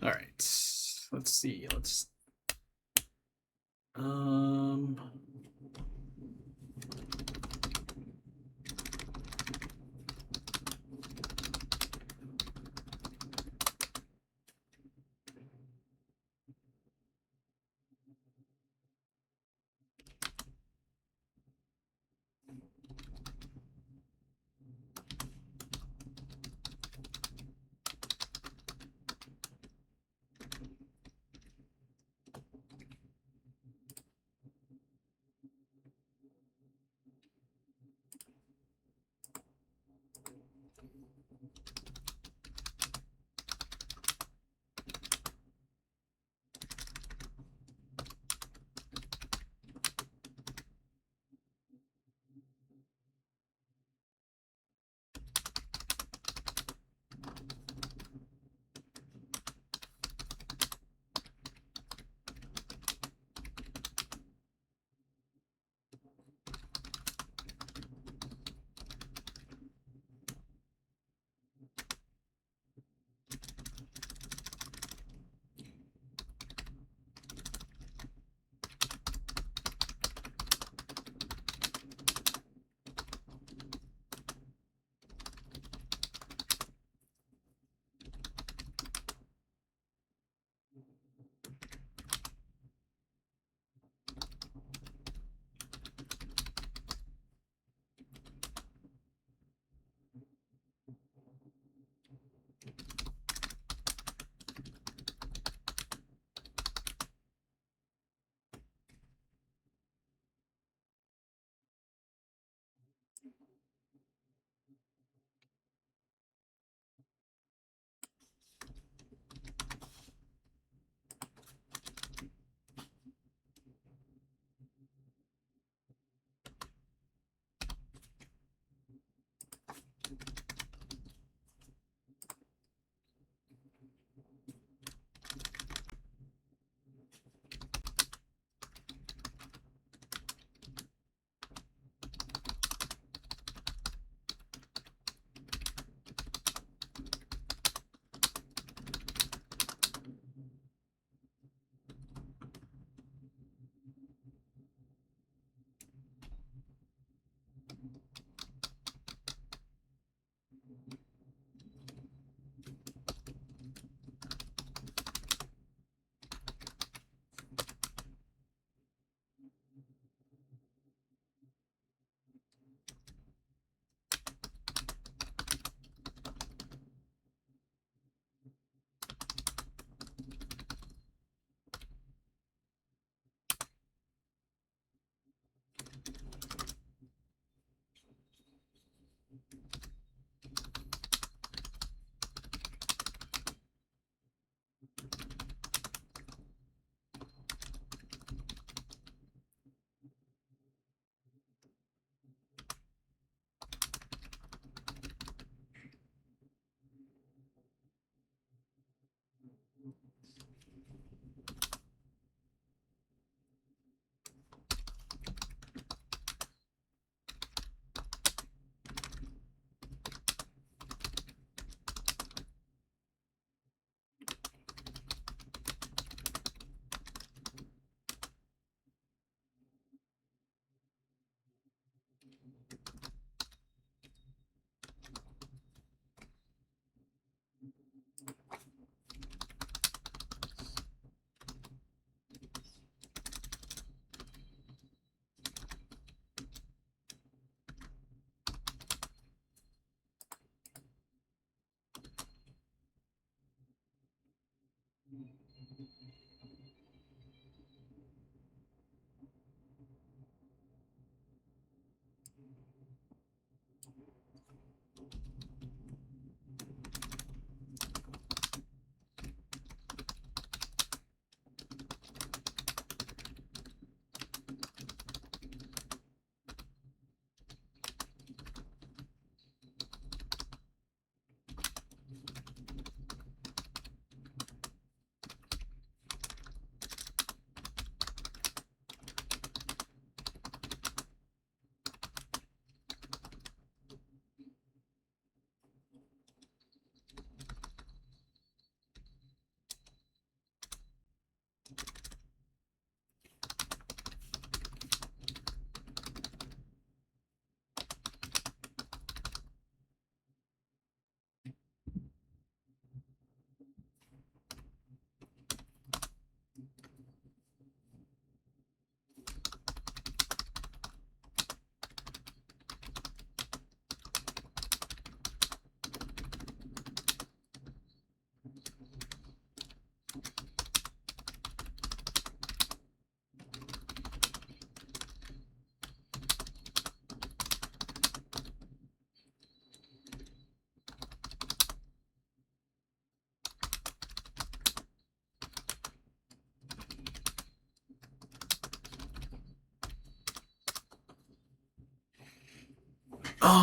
all right, let's see. Um,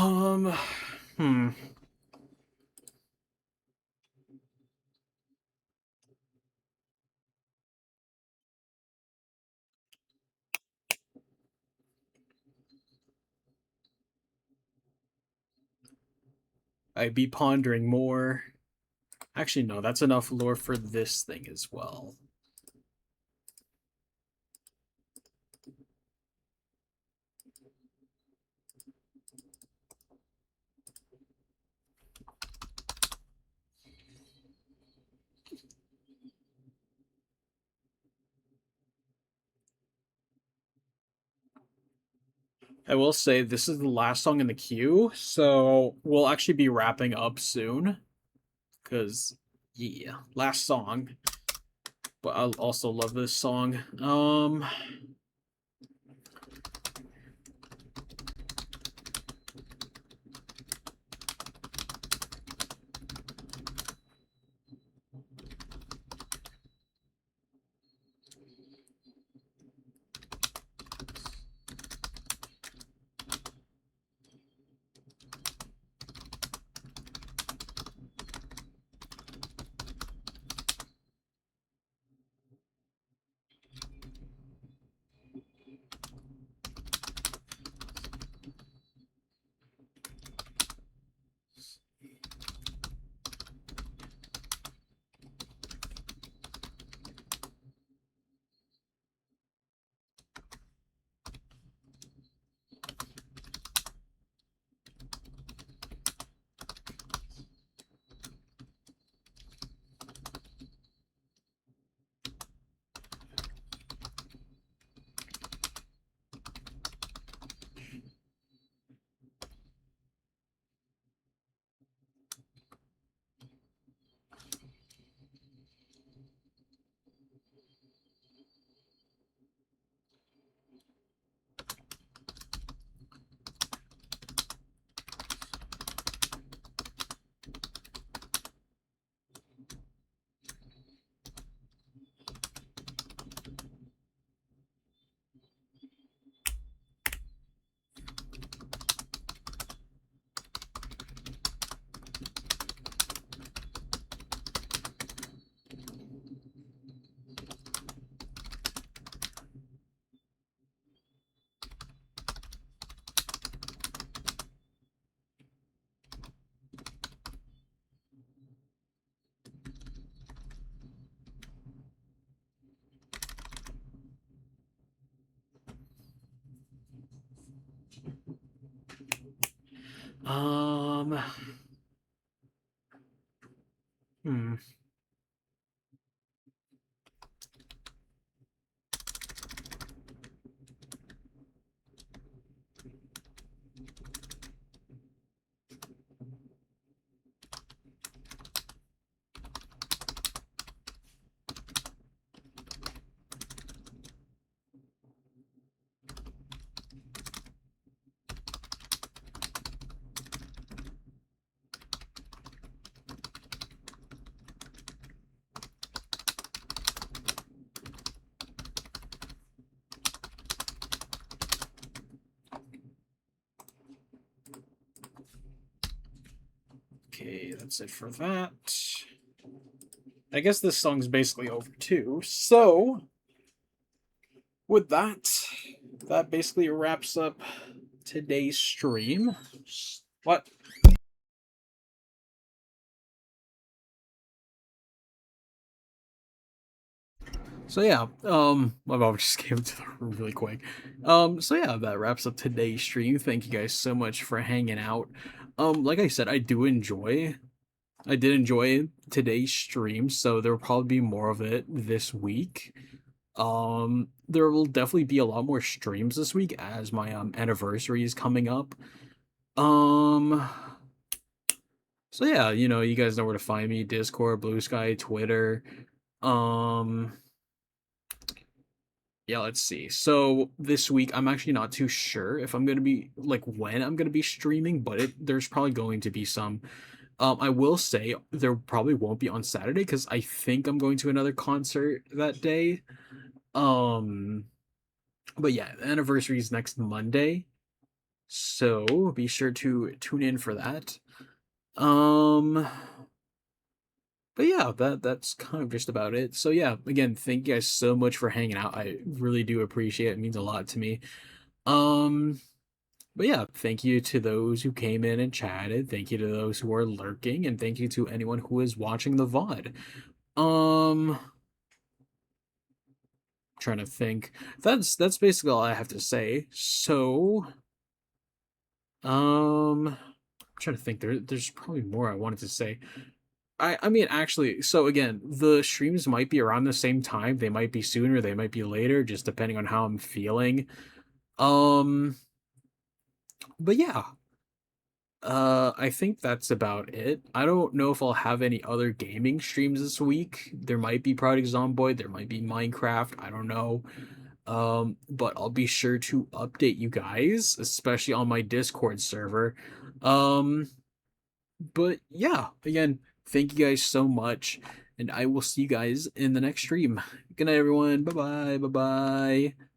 Um, hmm. I'd be pondering more. Actually, no, that's enough lore for this thing as well. I will say this is the last song in the queue, so we'll actually be wrapping up soon. Cause yeah, last song. But I also love this song. um, hmm. Okay, that's it for that. I guess this song's basically over too. So, with that, that basically wraps up today's stream. What? So yeah, my mom just came to the room really quick. So yeah, that wraps up today's stream. Thank you guys so much for hanging out. Like I said, I did enjoy today's stream, so there will probably be more of it this week. There will definitely be a lot more streams this week as my anniversary is coming up. Um, so yeah, you guys know where to find me: Discord, Blue Sky, Twitter. Um, yeah, let's see. So this week, I'm actually not too sure if I'm gonna be like when I'm gonna be streaming, but there's probably going to be some. I will say there probably won't be on Saturday because I think I'm going to another concert that day. Um, but yeah, the anniversary is next Monday. So be sure to tune in for that. Um, but yeah, that's kind of just about it. So yeah, again, thank you guys so much for hanging out. I really do appreciate it. It means a lot to me. Um, but yeah, thank you to those who came in and chatted. Thank you to those who are lurking, and thank you to anyone who is watching the VOD. Um, trying to think. That's basically all I have to say. So, I'm trying to think. There's probably more I wanted to say. I mean, actually, so again, the streams might be around the same time. They might be sooner, they might be later, just depending on how I'm feeling. Um, but yeah, I think that's about it. I don't know if I'll have any other gaming streams this week. There might be Project Zomboid, there might be Minecraft, I don't know. But I'll be sure to update you guys, especially on my Discord server. Um, but yeah, again, thank you guys so much, and I will see you guys in the next stream. Good night, everyone. Bye bye. Bye bye.